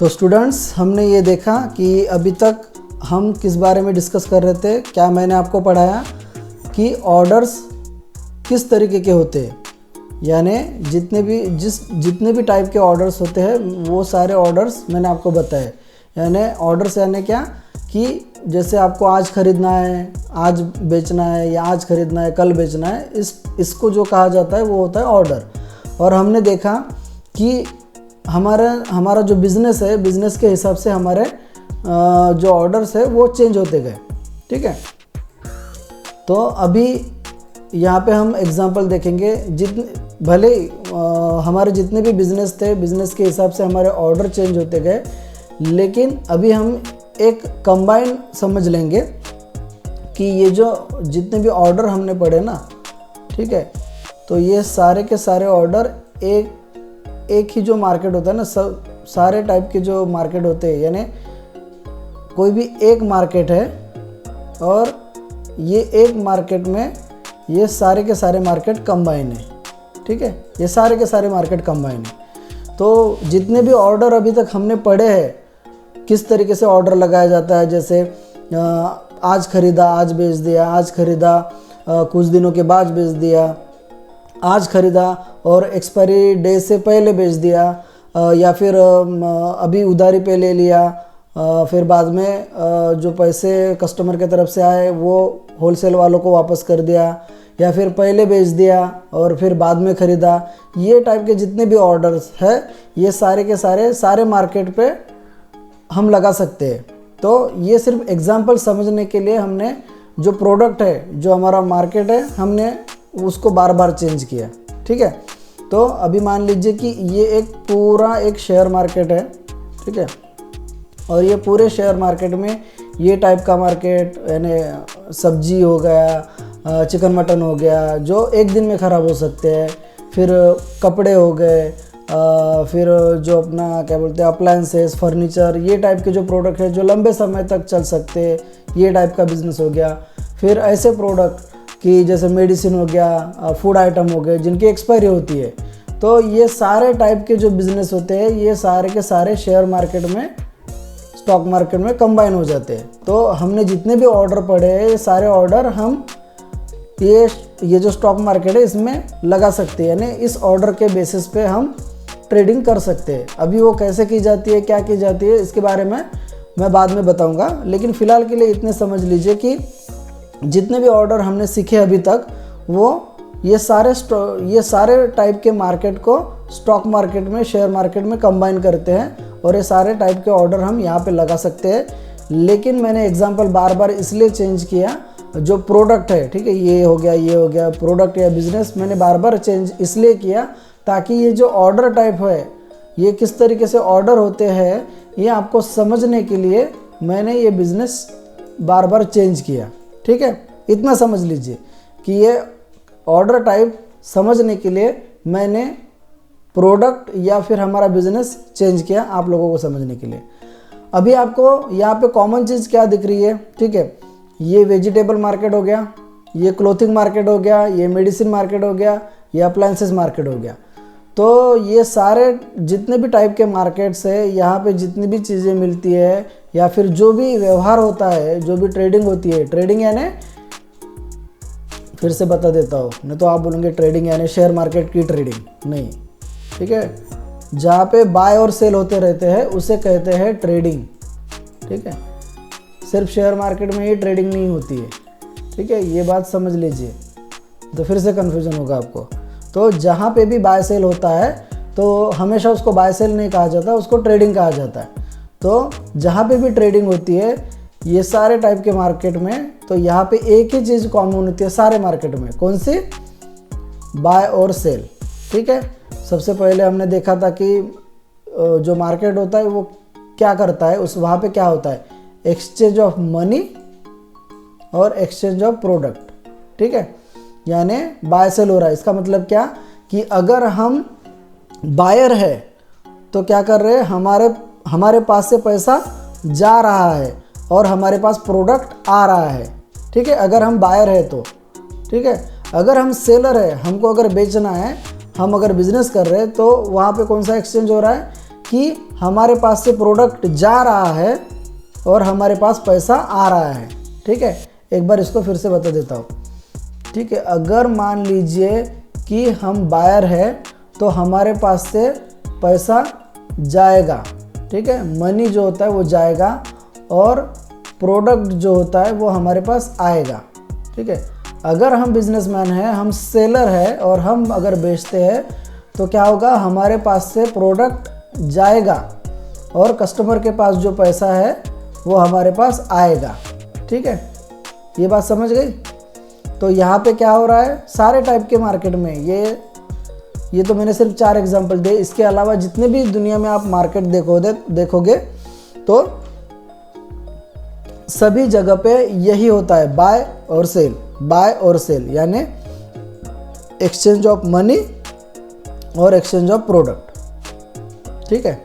तो स्टूडेंट्स, हमने ये देखा कि अभी तक हम किस बारे में डिस्कस कर रहे थे। क्या मैंने आपको पढ़ाया कि ऑर्डर्स किस तरीके के होते हैं, यानी जितने भी टाइप के ऑर्डर्स होते हैं वो सारे ऑर्डर्स मैंने आपको बताए। यानी ऑर्डर्स यानी क्या कि जैसे आपको आज ख़रीदना है, आज बेचना है, या आज ख़रीदना है कल बेचना है, इसको जो कहा जाता है वो होता है ऑर्डर। और हमने देखा कि हमारा जो बिज़नेस है, बिज़नेस के हिसाब से हमारे जो ऑर्डर्स है वो चेंज होते गए। ठीक है, तो अभी यहाँ पे हम एग्जांपल देखेंगे। भले हमारे जितने भी बिज़नेस थे, बिज़नेस के हिसाब से हमारे ऑर्डर चेंज होते गए, लेकिन अभी हम एक कंबाइन समझ लेंगे कि ये जो जितने भी ऑर्डर हमने पढ़े ना, ठीक है, तो ये सारे के सारे ऑर्डर एक ही जो मार्केट होता है ना, सब सारे टाइप के जो मार्केट होते हैं, यानी कोई भी एक मार्केट है और ये एक मार्केट में ये सारे के सारे मार्केट कंबाइन है। ठीक है, ये सारे के सारे मार्केट कंबाइन है। तो जितने भी ऑर्डर अभी तक हमने पढ़े हैं, किस तरीके से ऑर्डर लगाया जाता है, जैसे आज ख़रीदा आज बेच दिया, आज ख़रीदा कुछ दिनों के बाद बेच दिया, आज ख़रीदा और एक्सपायरी डे से पहले बेच दिया, या फिर अभी उधारी पे ले लिया, फिर बाद में जो पैसे कस्टमर के तरफ से आए वो होलसेल वालों को वापस कर दिया, या फिर पहले बेच दिया और फिर बाद में ख़रीदा। ये टाइप के जितने भी ऑर्डर्स है ये सारे के सारे मार्केट पे हम लगा सकते हैं। तो ये सिर्फ एग्जांपल समझने के लिए हमने जो प्रोडक्ट है, जो हमारा मार्केट है, हमने उसको बार बार चेंज किया। ठीक है, तो अभी मान लीजिए कि ये एक शेयर मार्केट है। ठीक है, और ये पूरे शेयर मार्केट में ये टाइप का मार्केट, यानी सब्जी हो गया, चिकन मटन हो गया, जो एक दिन में ख़राब हो सकते हैं, फिर कपड़े हो गए, फिर जो अपना क्या बोलते हैं अप्लायंसेस, फर्नीचर, ये टाइप के जो प्रोडक्ट है जो लंबे समय तक चल सकते हैं, ये टाइप का बिज़नेस हो गया। फिर ऐसे प्रोडक्ट कि जैसे मेडिसिन हो गया, फूड आइटम हो गए, जिनकी एक्सपायरी होती है। तो ये सारे टाइप के जो बिज़नेस होते हैं ये सारे के सारे शेयर मार्केट में, स्टॉक मार्केट में कंबाइन हो जाते हैं। तो हमने जितने भी ऑर्डर पढ़े हैं ये सारे ऑर्डर हम ये जो स्टॉक मार्केट है इसमें लगा सकते हैं, यानी इस ऑर्डर के बेसिस पे हम ट्रेडिंग कर सकते हैं। अभी वो कैसे की जाती है, क्या की जाती है, इसके बारे में मैं बाद में बताऊंगा, लेकिन फ़िलहाल के लिए इतने समझ लीजिए कि जितने भी ऑर्डर हमने सीखे अभी तक वो ये सारे टाइप के मार्केट को स्टॉक मार्केट में, शेयर मार्केट में कंबाइन करते हैं, और ये सारे टाइप के ऑर्डर हम यहाँ पे लगा सकते हैं। लेकिन मैंने एग्जांपल बार बार इसलिए चेंज किया, जो प्रोडक्ट है, ठीक है, ये हो गया प्रोडक्ट या बिज़नेस, मैंने बार बार चेंज इसलिए किया ताकि ये जो ऑर्डर टाइप है, ये किस तरीके से ऑर्डर होते हैं, ये आपको समझने के लिए मैंने ये बिज़नेस बार बार चेंज किया। ठीक है, इतना समझ लीजिए कि ये ऑर्डर टाइप समझने के लिए मैंने प्रोडक्ट या फिर हमारा बिज़नेस चेंज किया आप लोगों को समझने के लिए। अभी आपको यहाँ पे कॉमन चीज़ क्या दिख रही है? ठीक है, ये वेजिटेबल मार्केट हो गया, ये क्लोथिंग मार्केट हो गया, ये मेडिसिन मार्केट हो गया, ये अप्लायंसेस मार्केट हो गया। तो ये सारे जितने भी टाइप के मार्केट्स है, यहाँ पे जितनी भी चीज़ें मिलती है या फिर जो भी व्यवहार होता है, जो भी ट्रेडिंग होती है, ट्रेडिंग यानी, फिर से बता देता हूँ, नहीं तो आप बोलेंगे ट्रेडिंग यानी शेयर मार्केट की ट्रेडिंग नहीं। ठीक है, जहाँ पे बाय और सेल होते रहते हैं उसे कहते हैं ट्रेडिंग। ठीक है, सिर्फ शेयर मार्केट में ही ट्रेडिंग नहीं होती है। ठीक है, ये बात समझ लीजिए, तो फिर से कन्फ्यूज़न होगा आपको। तो जहाँ पे भी बाय सेल होता है तो हमेशा उसको बाय सेल नहीं कहा जाता, उसको ट्रेडिंग कहा जाता है। तो जहाँ पे भी ट्रेडिंग होती है ये सारे टाइप के मार्केट में, तो यहाँ पे एक ही चीज़ कॉमन होती है सारे मार्केट में, कौन सी? बाय और सेल। ठीक है, सबसे पहले हमने देखा था कि जो मार्केट होता है वो क्या करता है, वहाँ पे क्या होता है? एक्सचेंज ऑफ मनी और एक्सचेंज ऑफ प्रोडक्ट। ठीक है, यानी बाय सेल हो रहा है। इसका मतलब क्या कि अगर हम बायर है तो क्या कर रहे हैं, हमारे पास से पैसा जा रहा है और हमारे पास प्रोडक्ट आ रहा है। ठीक है, अगर हम बायर है तो। ठीक है, अगर हम सेलर है, हमको अगर बेचना है, हम अगर बिज़नेस कर रहे हैं, तो वहाँ पे कौन सा एक्सचेंज हो रहा है कि हमारे पास से प्रोडक्ट जा रहा है और हमारे पास पैसा आ रहा है। ठीक है, एक बार इसको फिर से बता देता हूँ। ठीक है, अगर मान लीजिए कि हम बायर है तो हमारे पास से पैसा जाएगा। ठीक है, मनी जो होता है वो जाएगा और प्रोडक्ट जो होता है वो हमारे पास आएगा। ठीक है, अगर हम बिजनेसमैन हैं, हम सेलर है और हम अगर बेचते हैं तो क्या होगा, हमारे पास से प्रोडक्ट जाएगा और कस्टमर के पास जो पैसा है वो हमारे पास आएगा। ठीक है, ये बात समझ गई। तो यहाँ पे क्या हो रहा है, सारे टाइप के मार्केट में ये तो मैंने सिर्फ 4 एग्जांपल दिए, इसके अलावा जितने भी दुनिया में आप मार्केट देखोगे तो सभी जगह पे यही होता है, बाय और सेल, यानी एक्सचेंज ऑफ मनी और एक्सचेंज ऑफ प्रोडक्ट। ठीक है,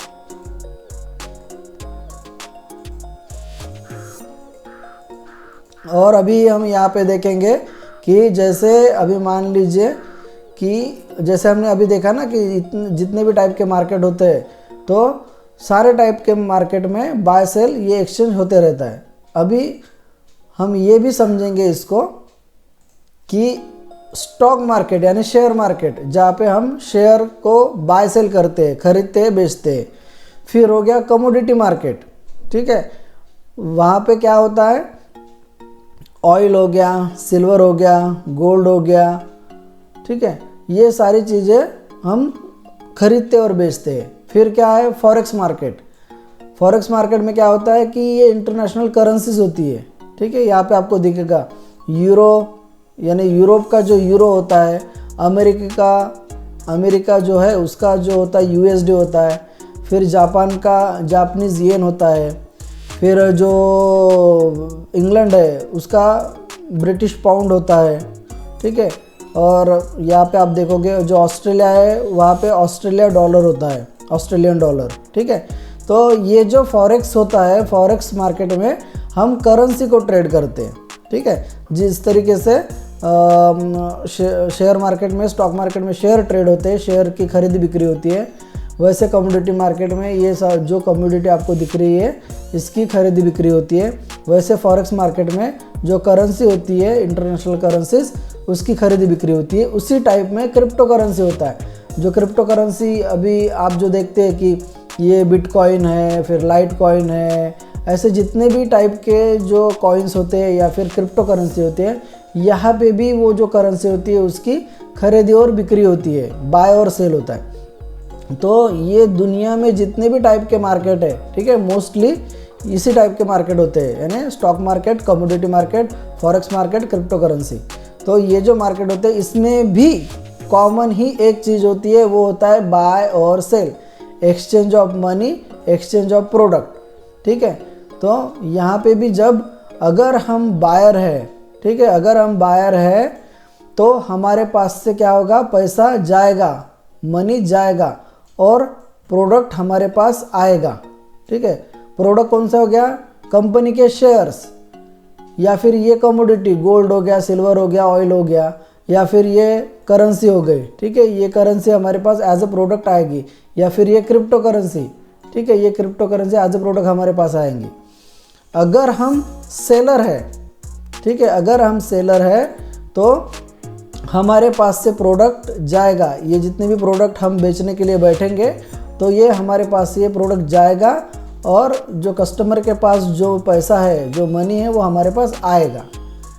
और अभी हम यहाँ पे देखेंगे कि जैसे अभी मान लीजिए कि जैसे हमने अभी देखा ना कि जितने भी टाइप के मार्केट होते हैं तो सारे टाइप के मार्केट में बाय सेल ये एक्सचेंज होते रहता है। अभी हम ये भी समझेंगे इसको कि स्टॉक मार्केट यानी शेयर मार्केट, जहाँ पे हम शेयर को बाय सेल करते हैं, खरीदते हैं, बेचते हैं। फिर हो गया कमोडिटी मार्केट। ठीक है, वहाँ पे क्या होता है, ऑयल हो गया, सिल्वर हो गया, गोल्ड हो गया। ठीक है, ये सारी चीज़ें हम खरीदते और बेचते हैं। फिर क्या है, फॉरेक्स मार्केट में क्या होता है कि ये इंटरनेशनल करेंसीज होती है। ठीक है, यहाँ पे आपको दिखेगा यूरो, यानी यूरोप का जो यूरो होता है, अमेरिका जो है उसका जो होता है यूएसडी होता है। फिर जापान का जापानीज़ येन होता है। फिर जो इंग्लैंड है उसका ब्रिटिश पाउंड होता है। ठीक है, और यहाँ पे आप देखोगे जो ऑस्ट्रेलिया है वहाँ पे ऑस्ट्रेलिया डॉलर होता है, ऑस्ट्रेलियन डॉलर। ठीक है, तो ये जो फॉरेक्स होता है, फॉरेक्स मार्केट में हम करेंसी को ट्रेड करते हैं। ठीक है, जिस तरीके से शेयर मार्केट में, स्टॉक मार्केट में शेयर ट्रेड होते हैं, शेयर की खरीदी बिक्री होती है, वैसे कमोडिटी मार्केट में ये जो कमोडिटी आपको दिख रही है इसकी खरीदी बिक्री होती है। वैसे फॉरेक्स मार्केट में जो करेंसी होती है, इंटरनेशनल करेंसीज, उसकी खरीदी बिक्री होती है। उसी टाइप में क्रिप्टो करेंसी होता है। जो क्रिप्टो करेंसी अभी आप जो देखते हैं कि ये बिटकॉइन है, फिर लाइट कॉइन है, ऐसे जितने भी टाइप के जो कॉइन्स होते हैं या फिर क्रिप्टो करेंसी होती है, यहाँ पे भी वो जो करेंसी होती है उसकी खरीदी और बिक्री होती है, बाय और सेल होता है। तो ये दुनिया में जितने भी टाइप के मार्केट है, ठीक है, मोस्टली इसी टाइप के मार्केट होते हैं, यानी stock market, commodity market, forex market, crypto currency. तो ये जो मार्केट होते हैं इसमें भी कॉमन ही एक चीज़ होती है, वो होता है बाय और sell, exchange of money, exchange of product. ठीक है, तो यहाँ पे भी जब अगर हम बायर है, ठीक है, अगर हम बायर है तो हमारे पास से क्या होगा, पैसा जाएगा, मनी जाएगा और प्रोडक्ट हमारे पास आएगा। ठीक है, प्रोडक्ट कौन सा हो गया, कंपनी के शेयर्स, या फिर ये कमोडिटी, गोल्ड हो गया, सिल्वर हो गया, ऑयल हो गया, या फिर ये करेंसी हो गई। ठीक है, ये करेंसी हमारे पास एज अ प्रोडक्ट आएगी, या फिर ये क्रिप्टो करेंसी, ठीक है, ये cryptocurrency as a product हमारे पास आएंगी। अगर हम सेलर है, ठीक है, अगर हम सेलर है तो हमारे पास से प्रोडक्ट जाएगा। ये जितने भी प्रोडक्ट हम बेचने के लिए बैठेंगे तो ये हमारे पास से ये प्रोडक्ट जाएगा और जो कस्टमर के पास जो पैसा है, जो मनी है, वो हमारे पास आएगा।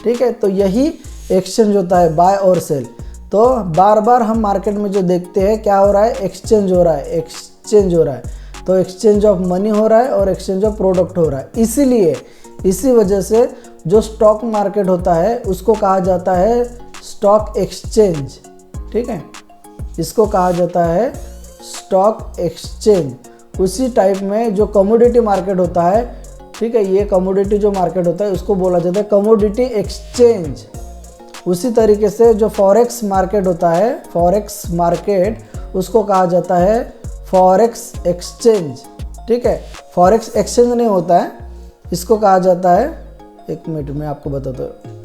ठीक है, तो यही एक्सचेंज होता है, बाय और सेल। तो बार बार हम मार्केट में जो देखते हैं क्या हो रहा है, एक्सचेंज हो रहा है। तो एक्सचेंज ऑफ मनी हो रहा है और एक्सचेंज ऑफ प्रोडक्ट हो रहा है। इसीलिए इसी वजह से जो स्टॉक मार्केट होता है उसको कहा जाता है स्टॉक एक्सचेंज। ठीक है, इसको कहा जाता है स्टॉक एक्सचेंज। उसी टाइप में जो कमोडिटी मार्केट होता है, ठीक है, ये कमोडिटी जो मार्केट होता है उसको बोला जाता है कमोडिटी एक्सचेंज। उसी तरीके से जो फॉरेक्स मार्केट होता है, फॉरेक्स मार्केट, उसको कहा जाता है फॉरेक्स एक्सचेंज। ठीक है, फॉरेक्स एक्सचेंज नहीं होता है, इसको कहा जाता है, एक मिनट में आपको बताता हूँ।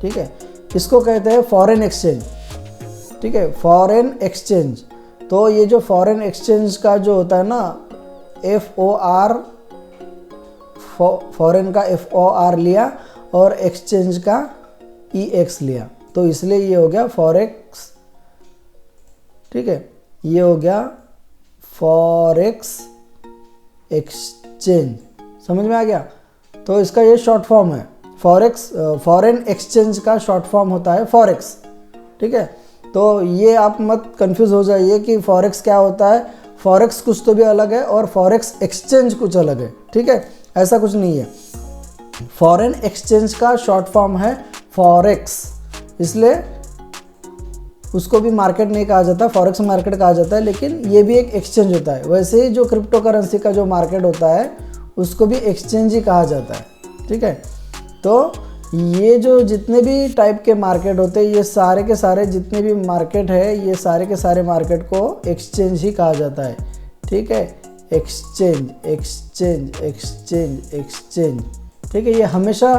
ठीक है, इसको कहते हैं फॉरेन एक्सचेंज। ठीक है, फॉरेन एक्सचेंज। तो ये जो फॉरेन एक्सचेंज का जो होता है ना, FOR, फॉरेन का FOR लिया और एक्सचेंज का EX लिया, तो इसलिए ये हो गया फॉरेक्स। ठीक है, ये हो गया फॉरेक्स एक्सचेंज। समझ में आ गया? तो इसका ये शॉर्ट फॉर्म है फॉरेक्स। फॉरेन एक्सचेंज का शॉर्ट फॉर्म होता है फॉरेक्स। ठीक है, तो ये आप मत कंफ्यूज हो जाइए कि फॉरेक्स क्या होता है। फॉरेक्स कुछ तो भी अलग है और फॉरेक्स एक्सचेंज कुछ अलग है। ठीक है, ऐसा कुछ नहीं है। फॉरेन एक्सचेंज का शॉर्ट फॉर्म है फॉरेक्स, इसलिए उसको भी मार्केट नहीं कहा जाता, फॉरेक्स मार्केट कहा जाता है, लेकिन ये भी एक एक्सचेंज होता है। वैसे ही जो क्रिप्टो करेंसी का जो मार्केट होता है उसको भी एक्सचेंज ही कहा जाता है। ठीक है, तो ये जो जितने भी टाइप के मार्केट होते हैं, ये सारे के सारे जितने भी मार्केट है, ये सारे के सारे मार्केट को एक्सचेंज ही कहा जाता है। ठीक है, एक्सचेंज एक्सचेंज एक्सचेंज एक्सचेंज। ठीक है, ये हमेशा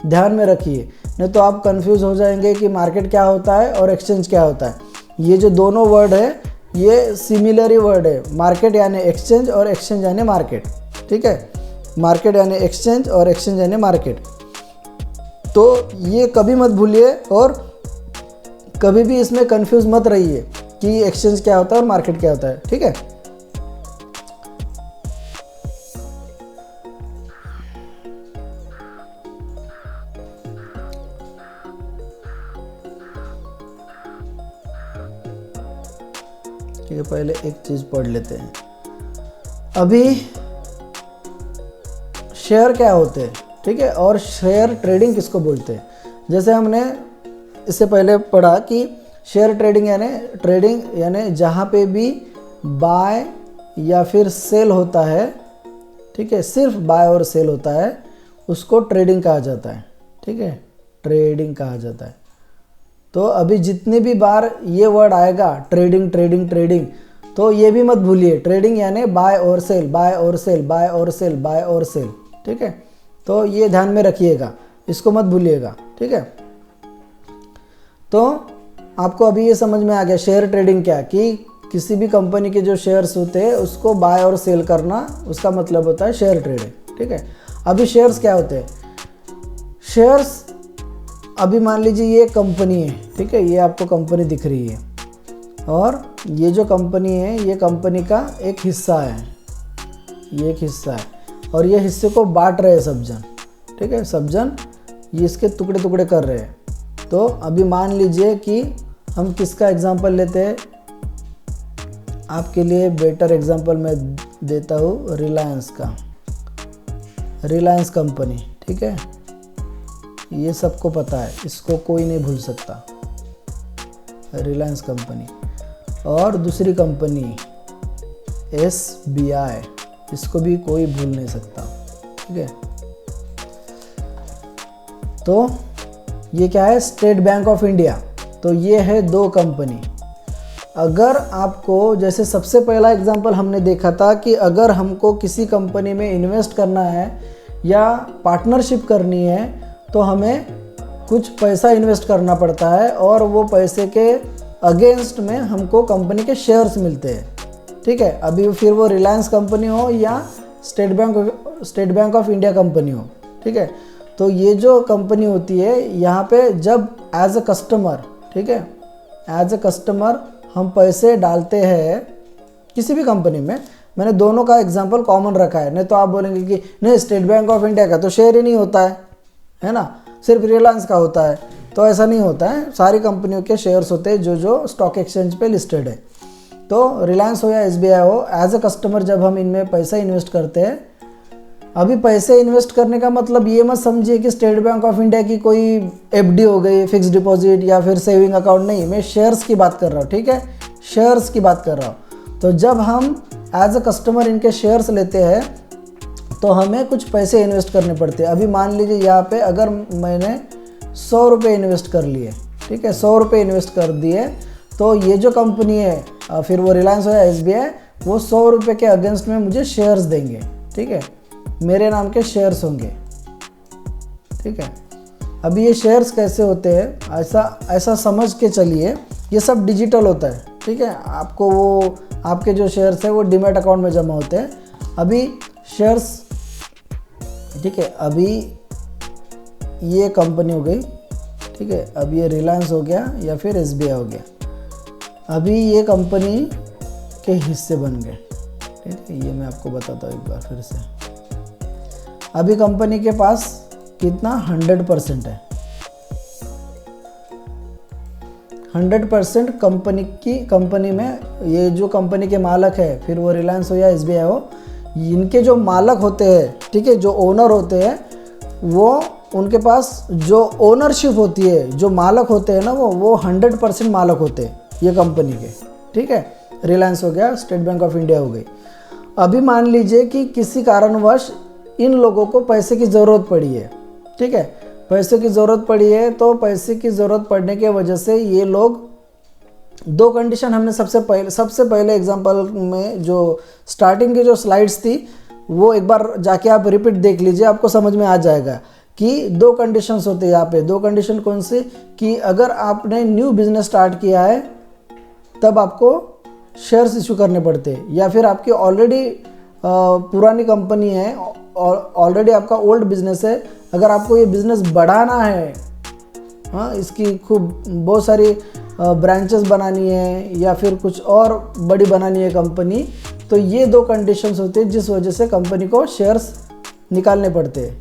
ध्यान में रखिए, नहीं तो आप कंफ्यूज हो जाएंगे कि मार्केट क्या होता है और एक्सचेंज क्या होता है। ये जो दोनों वर्ड है ये सिमिलर वर्ड है, मार्केट यानी एक्सचेंज और एक्सचेंज यानी मार्केट। ठीक है, मार्केट यानी एक्सचेंज और एक्सचेंज यानी मार्केट। तो ये कभी मत भूलिए और कभी भी इसमें कंफ्यूज मत रहिए कि एक्सचेंज क्या होता है और मार्केट क्या होता है। ठीक है, ठीक है, पहले एक चीज पढ़ लेते हैं। अभी शेयर क्या होते हैं, ठीक है, और शेयर ट्रेडिंग किसको बोलते हैं। जैसे हमने इससे पहले पढ़ा कि शेयर ट्रेडिंग यानी जहाँ पे भी बाय या फिर सेल होता है, ठीक है, सिर्फ बाय और सेल होता है, उसको ट्रेडिंग कहा जाता है। ठीक है, ट्रेडिंग कहा जाता है। तो अभी जितने भी बार ये वर्ड आएगा ट्रेडिंग ट्रेडिंग ट्रेडिंग, तो ये भी मत भूलिए, ट्रेडिंग यानी बाय और सेल, बाय और सेल, बाय और सेल, बाय और सेल। ठीक है, तो ये ध्यान में रखिएगा, इसको मत भूलिएगा। ठीक है, तो आपको अभी ये समझ में आ गया शेयर ट्रेडिंग क्या, कि किसी भी कंपनी के जो शेयर्स होते हैं उसको बाय और सेल करना, उसका मतलब होता है शेयर ट्रेडिंग। ठीक है, अभी शेयर्स क्या होते हैं। शेयर्स, अभी मान लीजिए ये कंपनी है, ठीक है, ये आपको कंपनी दिख रही है और ये जो कंपनी है ये कंपनी का एक हिस्सा है, ये एक हिस्सा है और ये हिस्से को बांट रहे हैं सब जन। ठीक है, सब जन ये इसके टुकड़े टुकड़े कर रहे हैं। तो अभी मान लीजिए कि हम किसका एग्जांपल लेते हैं, आपके लिए बेटर एग्जांपल मैं देता हूँ रिलायंस का, रिलायंस कंपनी। ठीक है, ये सबको पता है, इसको कोई नहीं भूल सकता, रिलायंस कंपनी। और दूसरी कंपनी SBI, इसको भी कोई भूल नहीं सकता। ठीक है, तो ये क्या है, स्टेट बैंक ऑफ इंडिया। तो ये है दो कंपनी। अगर आपको, जैसे सबसे पहला एग्जांपल हमने देखा था कि अगर हमको किसी कंपनी में इन्वेस्ट करना है या पार्टनरशिप करनी है तो हमें कुछ पैसा इन्वेस्ट करना पड़ता है और वो पैसे के अगेंस्ट में हमको कंपनी के शेयर्स मिलते हैं। ठीक है, अभी फिर वो रिलायंस कंपनी हो या state bank of India company हो। ठीक है, तो ये जो कंपनी होती है यहाँ पे जब एज अ कस्टमर, ठीक है, एज अ कस्टमर हम पैसे डालते हैं किसी भी कंपनी में, मैंने दोनों का एग्जांपल कॉमन रखा है, नहीं तो आप बोलेंगे कि नहीं स्टेट बैंक ऑफ इंडिया का तो शेयर ही नहीं होता है ना, सिर्फ रिलायंस का होता है। तो ऐसा नहीं होता है, सारी कंपनियों के शेयर्स होते हैं जो जो स्टॉक एक्सचेंज पे लिस्टेड है। तो रिलायंस हो या SBI हो, एज अ कस्टमर जब हम इनमें पैसा इन्वेस्ट करते हैं, अभी पैसे इन्वेस्ट करने का मतलब ये मत समझिए कि स्टेट बैंक ऑफ इंडिया की कोई FD हो गई, फिक्स डिपॉजिट या फिर सेविंग अकाउंट, नहीं, मैं शेयर्स की बात कर रहा हूँ। ठीक है, शेयर्स की बात कर रहा हूँ। तो जब हम एज अ कस्टमर इनके शेयर्स लेते हैं तो हमें कुछ पैसे इन्वेस्ट करने पड़ते हैं। अभी मान लीजिए यहाँ पे अगर मैंने 100 रुपये इन्वेस्ट कर लिए, ठीक है, 100 रुपये इन्वेस्ट कर दिए, तो ये जो कंपनी है फिर वो रिलायंस हो या SBI, वो 100 रुपये के अगेंस्ट में मुझे शेयर्स देंगे। ठीक है, मेरे नाम के शेयर्स होंगे। ठीक है, अभी ये शेयर्स कैसे होते हैं, ऐसा समझ के चलिए, ये सब डिजिटल होता है, ठीक है। आपको वो आपके जो शेयर्स है वो डीमैट अकाउंट में जमा होते हैं। अभी शेयर्स, ठीक है, अभी ये कंपनी हो गई, ठीक है, अब ये रिलायंस हो गया या फिर SBI हो गया, अभी ये कंपनी के हिस्से बन गए, ठीक है। ये मैं आपको बताता हूँ एक बार फिर से। अभी कंपनी के पास कितना 100% है, 100% कंपनी में ये जो कंपनी के मालक है, फिर वो रिलायंस हो या SBI हो, इनके जो मालक होते हैं, ठीक है, जो ओनर होते हैं, वो उनके पास जो ओनरशिप होती है, जो मालक होते हैं ना, वो 100% मालक होते हैं ये कंपनी के, ठीक है। रिलायंस हो गया, स्टेट बैंक ऑफ इंडिया हो गई। अभी मान लीजिए कि किसी कारणवश इन लोगों को पैसे की ज़रूरत पड़ी है, ठीक है, पैसे की ज़रूरत पड़ी है, तो पैसे की ज़रूरत पड़ने के वजह से ये लोग, दो कंडीशन हमने सबसे पहले एग्जांपल में जो स्टार्टिंग की जो स्लाइड्स थी वो एक बार जाके आप रिपीट देख लीजिए, आपको समझ में आ जाएगा कि दो कंडीशंस होते हैं यहाँ पे। दो कंडीशन कौन सी, कि अगर आपने न्यू बिजनेस स्टार्ट किया है तब आपको शेयर्स इशू करने पड़ते हैं, या फिर आपकी ऑलरेडी पुरानी कंपनी है, ऑलरेडी आपका ओल्ड बिजनेस है, अगर आपको ये बिज़नेस बढ़ाना है, हाँ, इसकी खूब बहुत सारी ब्रांचेस बनानी है या फिर कुछ और बड़ी बनानी है कंपनी, तो ये दो कंडीशंस होती है जिस वजह से कंपनी को शेयर्स निकालने पड़ते हैं,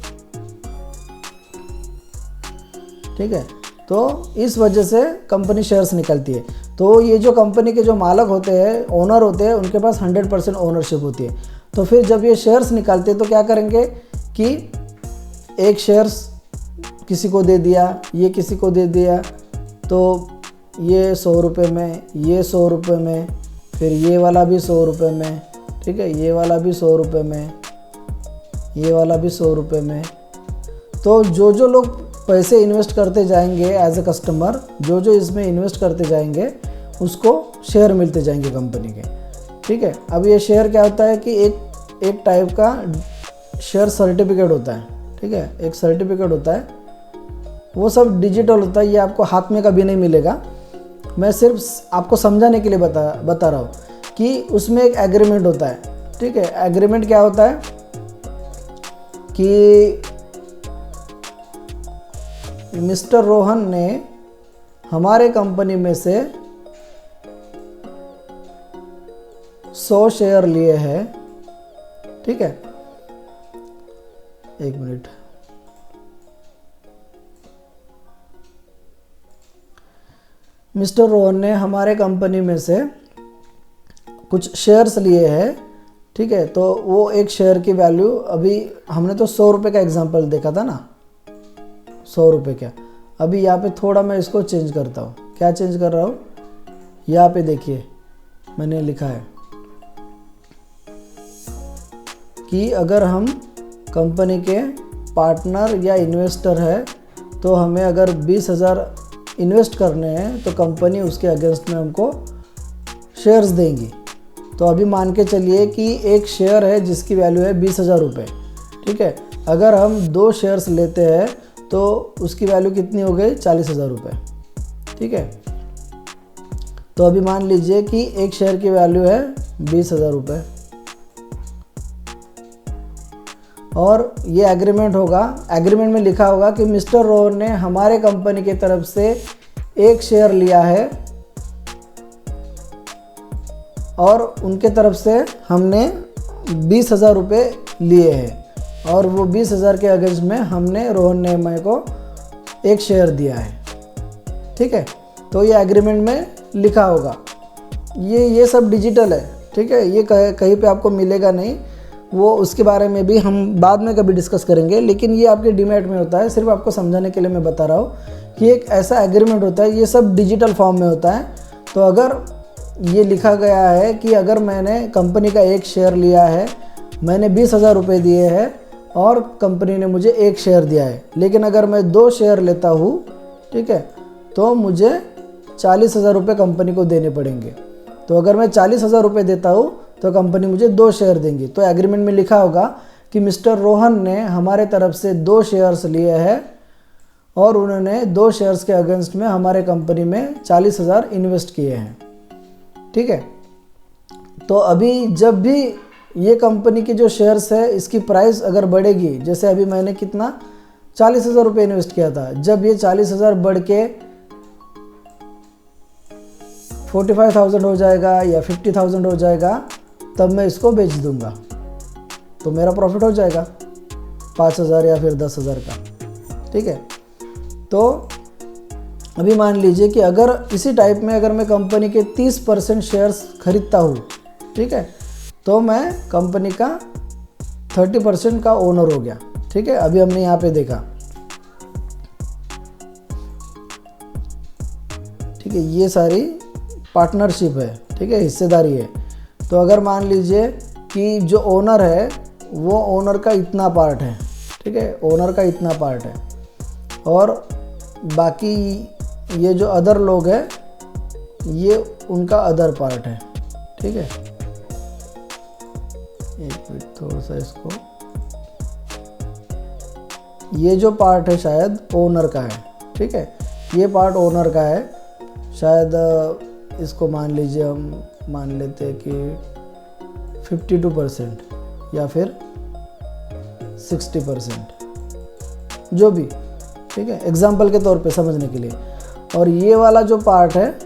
ठीक है। तो इस वजह से कंपनी शेयर्स निकलती है। तो ये जो कंपनी के जो मालक होते हैं, ओनर होते हैं, उनके पास 100% ओनरशिप होती है। तो फिर जब ये शेयर्स निकालते हैं तो क्या करेंगे कि एक शेयर्स किसी को दे दिया, ये किसी को दे दिया, तो ये 100 रुपये में, ये 100 रुपये में, फिर ये वाला भी 100 रुपये में, ठीक है, ये वाला भी 100 रुपये में, ये वाला भी 100 रुपये में। तो जो लोग पैसे इन्वेस्ट करते जाएंगे एज ए कस्टमर, जो इसमें इन्वेस्ट करते जाएंगे उसको शेयर मिलते जाएंगे कंपनी के, ठीक है। अब ये शेयर क्या होता है कि एक टाइप का शेयर सर्टिफिकेट होता है, ठीक है, एक सर्टिफिकेट होता है, वो सब डिजिटल होता है, ये आपको हाथ में कभी नहीं मिलेगा। मैं सिर्फ आपको समझाने के लिए बता रहा हूँ कि उसमें एक एग्रीमेंट होता है, ठीक है। एग्रीमेंट क्या होता है कि मिस्टर रोहन ने हमारे कंपनी में से 100 शेयर लिए हैं, ठीक है, एक मिनट, मिस्टर रोहन ने हमारे कंपनी में से कुछ शेयर्स लिए हैं, ठीक है। तो वो एक शेयर की वैल्यू, अभी हमने तो 100 रुपये का एग्जांपल देखा था ना, 100 रुपये क्या। अभी यहाँ पे थोड़ा मैं इसको चेंज करता हूँ। क्या चेंज कर रहा हूँ, यहाँ पे देखिए मैंने लिखा है कि अगर हम कंपनी के पार्टनर या इन्वेस्टर है, तो हमें अगर 20,000 इन्वेस्ट करने हैं तो कंपनी उसके अगेंस्ट में हमको शेयर्स देंगी। तो अभी मान के चलिए कि एक शेयर है जिसकी वैल्यू है 20,000 रुपये, ठीक है। अगर हम 2 शेयर्स लेते हैं तो उसकी वैल्यू कितनी हो गई, 40,000 रुपये, ठीक है। तो अभी मान लीजिए कि एक शेयर की वैल्यू है 20,000 रुपये, और ये एग्रीमेंट होगा, एग्रीमेंट में लिखा होगा कि मिस्टर रोहन ने हमारे कंपनी की तरफ से एक शेयर लिया है और उनके तरफ से हमने 20,000 रुपये लिए हैं, और वो 20,000 के अगेंस्ट में हमने रोहन ने हमें को एक शेयर दिया है, ठीक है। तो ये एग्रीमेंट में लिखा होगा। ये सब डिजिटल है, ठीक है, ये कहीं पे आपको मिलेगा नहीं, वो उसके बारे में भी हम बाद में कभी डिस्कस करेंगे, लेकिन ये आपके डीमैट में होता है। सिर्फ आपको समझाने के लिए मैं बता रहा हूँ कि एक ऐसा एग्रीमेंट होता है, ये सब डिजिटल फॉर्म में होता है। तो अगर ये लिखा गया है कि अगर मैंने कंपनी का एक शेयर लिया है, मैंने 20,000 रुपये दिए हैं और कंपनी ने मुझे एक शेयर दिया है, लेकिन अगर मैं 2 शेयर लेता हूँ, ठीक है, तो मुझे 40,000 रुपये कंपनी को देने पड़ेंगे। तो अगर मैं 40,000 रुपये देता हूँ तो कंपनी मुझे 2 शेयर देंगी। तो एग्रीमेंट में लिखा होगा कि मिस्टर रोहन ने हमारे तरफ से 2 शेयर्स लिए हैं और उन्होंने 2 शेयर्स के अगेंस्ट में हमारे कंपनी में 40,000 इन्वेस्ट किए हैं। ठीक है, तो अभी जब भी ये कंपनी की जो शेयर्स है इसकी प्राइस अगर बढ़ेगी, जैसे अभी मैंने कितना 40,000 रुपये इन्वेस्ट किया था, जब ये 40,000 बढ़ के 45,000 हो जाएगा या 50,000 हो जाएगा, तब मैं इसको बेच दूंगा, तो मेरा प्रॉफिट हो जाएगा 5,000 या फिर 10,000 का। ठीक है, तो अभी मान लीजिए कि अगर इसी टाइप में अगर मैं कंपनी के 30% शेयर्स खरीदता हूँ, ठीक है, तो मैं कंपनी का 30% का ओनर हो गया। ठीक है, अभी हमने यहाँ पे देखा। ठीक है, ये सारी पार्टनरशिप है। ठीक है, हिस्सेदारी है। तो अगर मान लीजिए कि जो ओनर है वो ओनर का इतना पार्ट है। ठीक है, ओनर का इतना पार्ट है और बाकी ये जो अदर लोग हैं ये उनका अदर पार्ट है। ठीक है, एक मिनट थोड़ा सा इसको, ये जो पार्ट है शायद ओनर का है। ठीक है, ये पार्ट ओनर का है, शायद इसको मान लीजिए हम मान लेते हैं कि 52% या फिर 60%, जो भी। ठीक है, एग्जाम्पल के तौर पे समझने के लिए। और ये वाला जो पार्ट है,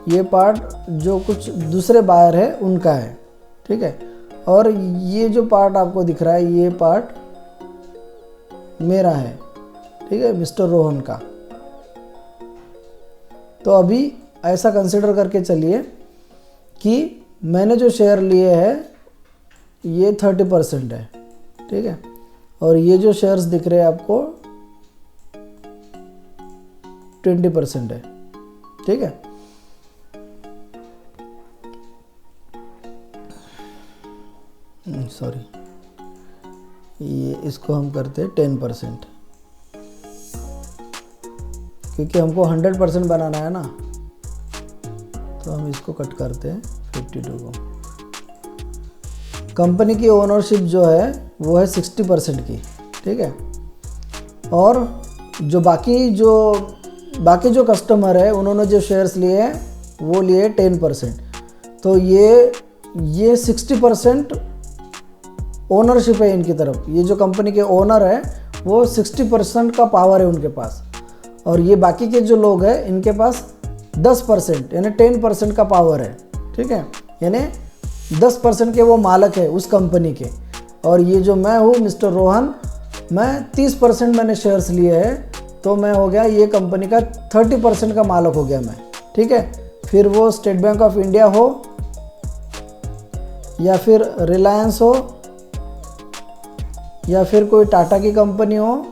ये पार्ट जो कुछ दूसरे बायर है उनका है। ठीक है, और ये जो पार्ट आपको दिख रहा है ये पार्ट मेरा है। ठीक है, मिस्टर रोहन का। तो अभी ऐसा कंसिडर करके चलिए कि मैंने जो शेयर लिए हैं ये 30% है। ठीक है, और ये जो शेयर्स दिख रहे हैं आपको 20% है। ठीक है, सॉरी, ये इसको हम करते हैं 10%, क्योंकि हमको 100% बनाना है ना, तो हम इसको कट करते हैं 52 को। कंपनी की ओनरशिप जो है वो है 60% की। ठीक है, और जो बाकी जो कस्टमर है उन्होंने जो शेयर्स लिए हैं वो लिए 10%। तो ये 60% ओनरशिप है इनकी तरफ। ये जो कंपनी के ओनर है वो 60% का पावर है उनके पास, और ये बाकी के जो लोग हैं इनके पास 10% यानी 10% का पावर है। ठीक है, यानी 10% के वो मालक है उस कंपनी के। और ये जो मैं हूँ मिस्टर रोहन, मैं 30% मैंने शेयर्स लिए हैं, तो मैं हो गया ये कंपनी का 30% का मालक हो गया मैं। ठीक है, फिर वो स्टेट बैंक ऑफ इंडिया हो या फिर रिलायंस हो या फिर कोई टाटा की कंपनी हो,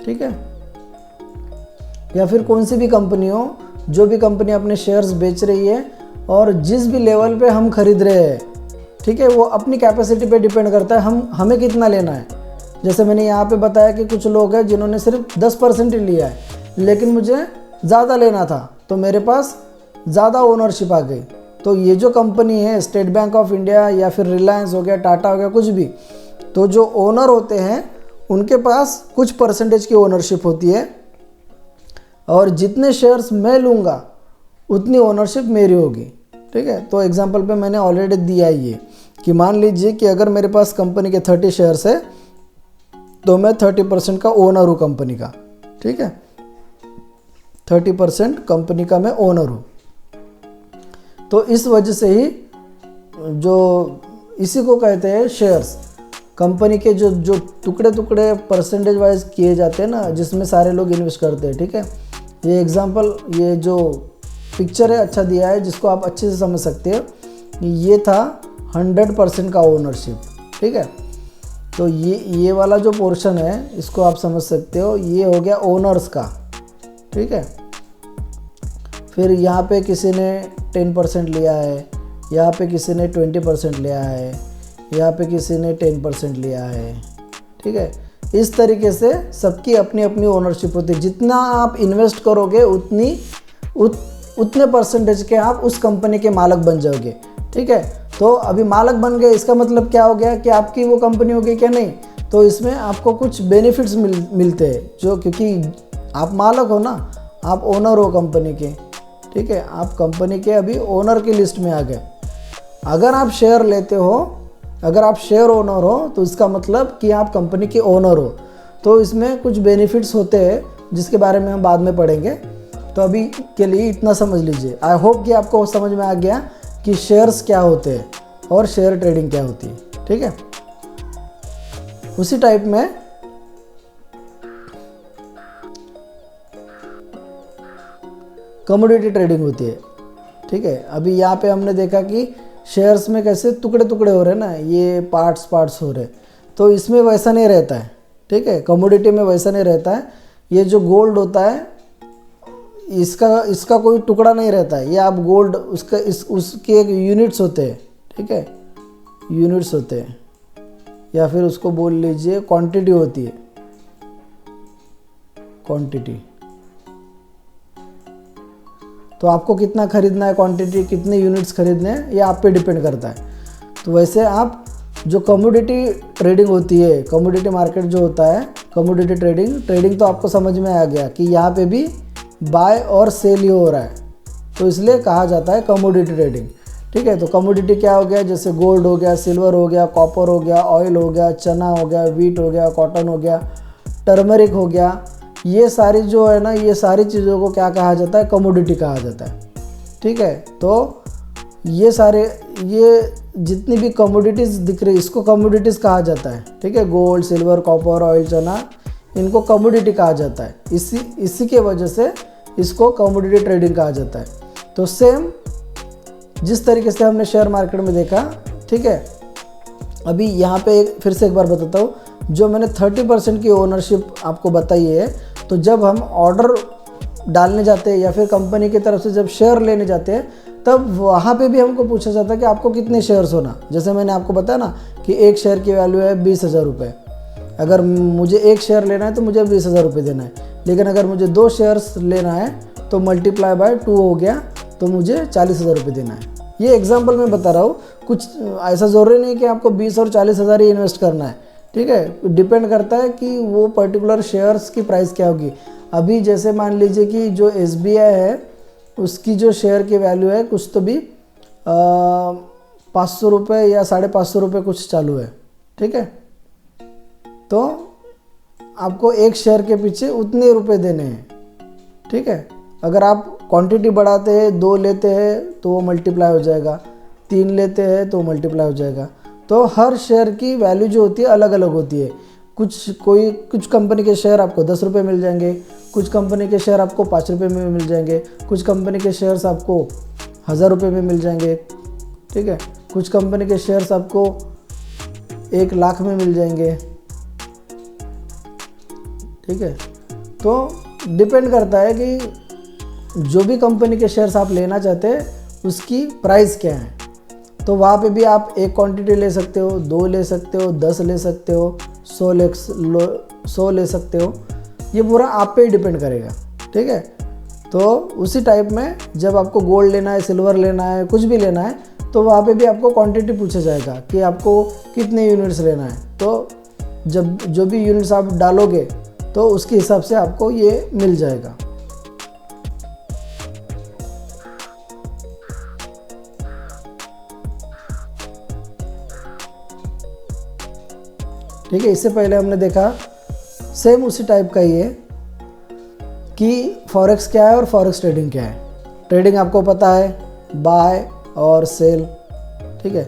ठीक है, या फिर कौन सी भी कंपनी हो, जो भी कंपनी अपने शेयर्स बेच रही है और जिस भी लेवल पे हम खरीद रहे हैं, ठीक है, वो अपनी कैपेसिटी पे डिपेंड करता है हमें कितना लेना है। जैसे मैंने यहाँ पे बताया कि कुछ लोग हैं जिन्होंने सिर्फ 10% ही लिया है, लेकिन मुझे ज़्यादा लेना था तो मेरे पास ज़्यादा ओनरशिप आ गई। तो ये जो कंपनी है स्टेट बैंक ऑफ इंडिया या फिर रिलायंस हो गया, टाटा हो गया, कुछ भी, तो जो ओनर होते हैं उनके पास कुछ परसेंटेज की ओनरशिप होती है, और जितने शेयर्स मैं लूँगा उतनी ओनरशिप मेरी होगी। ठीक है, तो एग्जांपल पे मैंने ऑलरेडी दिया है ये कि मान लीजिए कि अगर मेरे पास कंपनी के 30 शेयर्स है तो मैं 30% का ओनर हूँ कंपनी का। ठीक है, 30% कंपनी का मैं ओनर हूँ। तो इस वजह से ही जो इसी को कहते हैं शेयर्स। कंपनी के जो टुकड़े टुकड़े परसेंटेज वाइज किए जाते हैं ना, जिसमें सारे लोग इन्वेस्ट करते हैं। ठीक है, ये एग्जांपल, ये जो पिक्चर है अच्छा दिया है जिसको आप अच्छे से समझ सकते हो। ये था 100% का ओनरशिप। ठीक है, तो ये वाला जो पोर्शन है इसको आप समझ सकते हो, ये हो गया ओनर्स का। ठीक है, फिर यहाँ पे किसी ने 10% लिया है, यहाँ पे किसी ने 20% लिया है, यहाँ पे किसी ने 10% लिया है। ठीक है, इस तरीके से सबकी अपनी अपनी ओनरशिप होती है। जितना आप इन्वेस्ट करोगे उतने परसेंटेज के आप उस कंपनी के मालक बन जाओगे। ठीक है, तो अभी मालक बन गए, इसका मतलब क्या हो गया कि आपकी वो कंपनी हो गई क्या? नहीं, तो इसमें आपको कुछ बेनिफिट्स मिलते हैं, जो क्योंकि आप मालिक हो ना, आप ओनर हो कंपनी के, ठीक है, आप कंपनी के अभी ओनर की लिस्ट में आ गए। अगर आप शेयर लेते हो, अगर आप शेयर ओनर हो, तो इसका मतलब कि आप कंपनी के ओनर हो। तो इसमें कुछ बेनिफिट्स होते हैं जिसके बारे में हम बाद में पढ़ेंगे। तो अभी के लिए इतना समझ लीजिए। आई होप कि आपको समझ में आ गया कि शेयर्स क्या होते हैं और शेयर ट्रेडिंग क्या होती है, ठीक है। उसी टाइप में कमोडिटी ट्रेडिंग होती है, ठीक है। अभी यहाँ पे हमने देखा कि शेयर्स में कैसे टुकड़े टुकड़े हो रहे हैं ना, ये पार्ट्स हो रहे, तो इसमें वैसा नहीं रहता है, ठीक है। कमोडिटी में वैसा नहीं रहता है। ये जो गोल्ड होता है, इसका कोई टुकड़ा नहीं रहता है। ये आप गोल्ड उसके एक यूनिट्स होते हैं, ठीक है, यूनिट्स होते हैं, या फिर उसको बोल लीजिए क्वांटिटी होती है, क्वांटिटी। तो आपको कितना खरीदना है, क्वांटिटी कितने यूनिट्स खरीदने हैं, ये आप पे डिपेंड करता है। तो वैसे आप जो कमोडिटी ट्रेडिंग होती है, कमोडिटी मार्केट जो होता है, कमोडिटी ट्रेडिंग तो आपको समझ में आ गया कि यहाँ पे भी बाय और सेल ही हो रहा है, तो इसलिए कहा जाता है कमोडिटी ट्रेडिंग, ठीक है। तो कमोडिटी क्या हो गया, जैसे गोल्ड हो गया, सिल्वर हो गया, कॉपर हो गया, ऑयल हो गया, चना हो गया, वीट हो गया, कॉटन हो गया, टर्मरिक हो गया, ये सारी जो है ना, ये सारी चीज़ों को क्या कहा जाता है, कमोडिटी कहा जाता है, ठीक है। तो ये जितनी भी कमोडिटीज़ दिख रही, इसको कमोडिटीज़ कहा जाता है, ठीक है। गोल्ड, सिल्वर, कॉपर, ऑयल, चना, इनको कमोडिटी कहा जाता है। इसी के वजह से इसको कमोडिटी ट्रेडिंग कहा जाता है। तो सेम जिस तरीके से हमने शेयर मार्केट में देखा, ठीक है। अभी यहाँ पे फिर से एक बार बताता हूँ, जो मैंने 30% की ओनरशिप आपको बताई है, तो जब हम ऑर्डर डालने जाते हैं या फिर कंपनी की तरफ से जब शेयर लेने जाते हैं, तब वहाँ पे भी हमको पूछा जाता है कि आपको कितने शेयर्स होना। जैसे मैंने आपको बताया ना कि एक शेयर की वैल्यू है 20,000 रुपये। अगर मुझे एक शेयर लेना है तो मुझे 20,000 रुपये देना है, लेकिन अगर मुझे 2 शेयर्स लेना है तो मल्टीप्लाई बाय 2 हो गया, तो मुझे 40,000 रुपये देना है। ये एग्जाम्पल मैं बता रहा हूँ, कुछ ऐसा ज़रूरी नहीं कि आपको 20 और 40,000 ही इन्वेस्ट करना है, ठीक है। डिपेंड करता है कि वो पर्टिकुलर शेयर्स की प्राइस क्या होगी। अभी जैसे मान लीजिए कि जो SBI है, उसकी जो शेयर की वैल्यू है कुछ तो भी 500 रुपये या 550 रुपये कुछ चालू है, ठीक है। तो आपको एक शेयर के पीछे उतने रुपए देने हैं, ठीक है। अगर आप क्वांटिटी बढ़ाते हैं, 2 लेते हैं तो वो मल्टीप्लाई हो जाएगा, 3 लेते हैं तो मल्टीप्लाई हो जाएगा। तो हर शेयर की वैल्यू जो होती है अलग अलग होती है। कुछ कंपनी के शेयर आपको 10 रुपये मिल जाएंगे, कुछ कंपनी के शेयर आपको 5 रुपये में मिल जाएंगे, कुछ कंपनी के शेयर्स आपको 1000 रुपये में मिल जाएंगे, ठीक है। कुछ कंपनी के शेयर्स आपको 1 लाख में मिल जाएंगे, ठीक है। तो डिपेंड करता है कि जो भी कंपनी के शेयर्स आप लेना चाहते हैं उसकी प्राइस क्या है। तो वहाँ पे भी आप एक क्वांटिटी ले सकते हो, 2 ले सकते हो, 10 ले सकते हो, 100 ले सकते हो। ये पूरा आप पे ही डिपेंड करेगा, ठीक है। तो उसी टाइप में जब आपको गोल्ड लेना है, सिल्वर लेना है, कुछ भी लेना है, तो वहाँ पे भी आपको क्वांटिटी पूछा जाएगा कि आपको कितने यूनिट्स लेना है। तो जब जो भी यूनिट्स आप डालोगे तो उसके हिसाब से आपको ये मिल जाएगा। ठीक है। इससे पहले हमने देखा सेम उसी टाइप का ही है कि फॉरेक्स क्या है और फॉरेक्स ट्रेडिंग क्या है। ट्रेडिंग आपको पता है, बाय और सेल, ठीक है।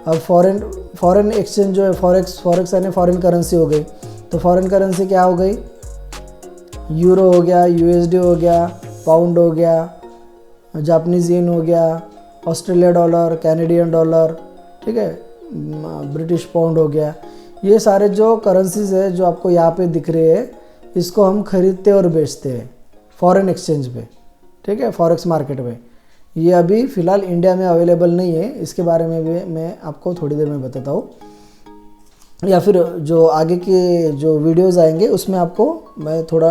अब फॉरेन एक्सचेंज जो है, फॉरेक्स यानी फॉरेन करेंसी हो गई। तो फॉरेन करेंसी क्या हो गई, यूरो हो गया, USD हो गया, पाउंड हो गया, जापानीज़ येन हो गया, ऑस्ट्रेलिया डॉलर, कैनेडियन डॉलर, ठीक है, ब्रिटिश पाउंड हो गया। ये सारे जो करेंसीज है जो आपको यहाँ पे दिख रहे हैं, इसको हम खरीदते और बेचते हैं फॉरेन एक्सचेंज पे, ठीक है, फॉरेक्स मार्केट में। ये अभी फ़िलहाल इंडिया में अवेलेबल नहीं है, इसके बारे में भी मैं आपको थोड़ी देर में बताता हूँ, या फिर जो आगे के जो वीडियोज़ आएंगे उसमें आपको मैं थोड़ा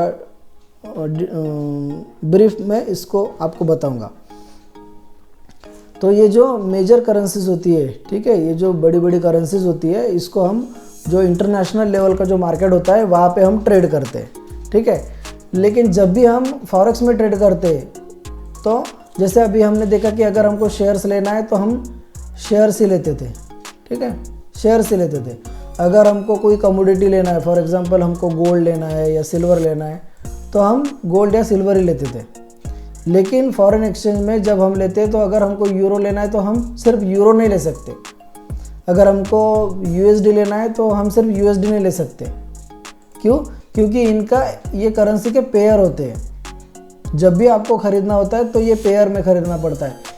ब्रीफ में इसको आपको बताऊँगा। तो ये जो मेजर करेंसीज होती है, ठीक है, ये जो बड़ी बड़ी करेंसीज होती है, इसको हम जो इंटरनेशनल लेवल का जो मार्केट होता है वहाँ पे हम ट्रेड करते हैं, ठीक है। लेकिन जब भी हम फॉरेक्स में ट्रेड करते हैं तो जैसे अभी हमने देखा कि अगर हमको शेयर्स लेना है तो हम शेयर्स ही लेते थे, ठीक है, शेयर्स ही लेते थे। अगर हमको कोई कमोडिटी लेना है, फॉर एग्जांपल हमको गोल्ड लेना है या सिल्वर लेना है, तो हम गोल्ड या सिल्वर ही लेते थे। लेकिन फॉरेन एक्सचेंज में जब हम लेते हैं तो अगर हमको यूरो लेना है तो हम सिर्फ यूरो नहीं ले सकते, अगर हमको यूएसडी लेना है तो हम सिर्फ यूएसडी नहीं ले सकते। क्यों? क्योंकि इनका ये करेंसी के पेयर होते हैं। जब भी आपको ख़रीदना होता है तो ये पेयर में ख़रीदना पड़ता है,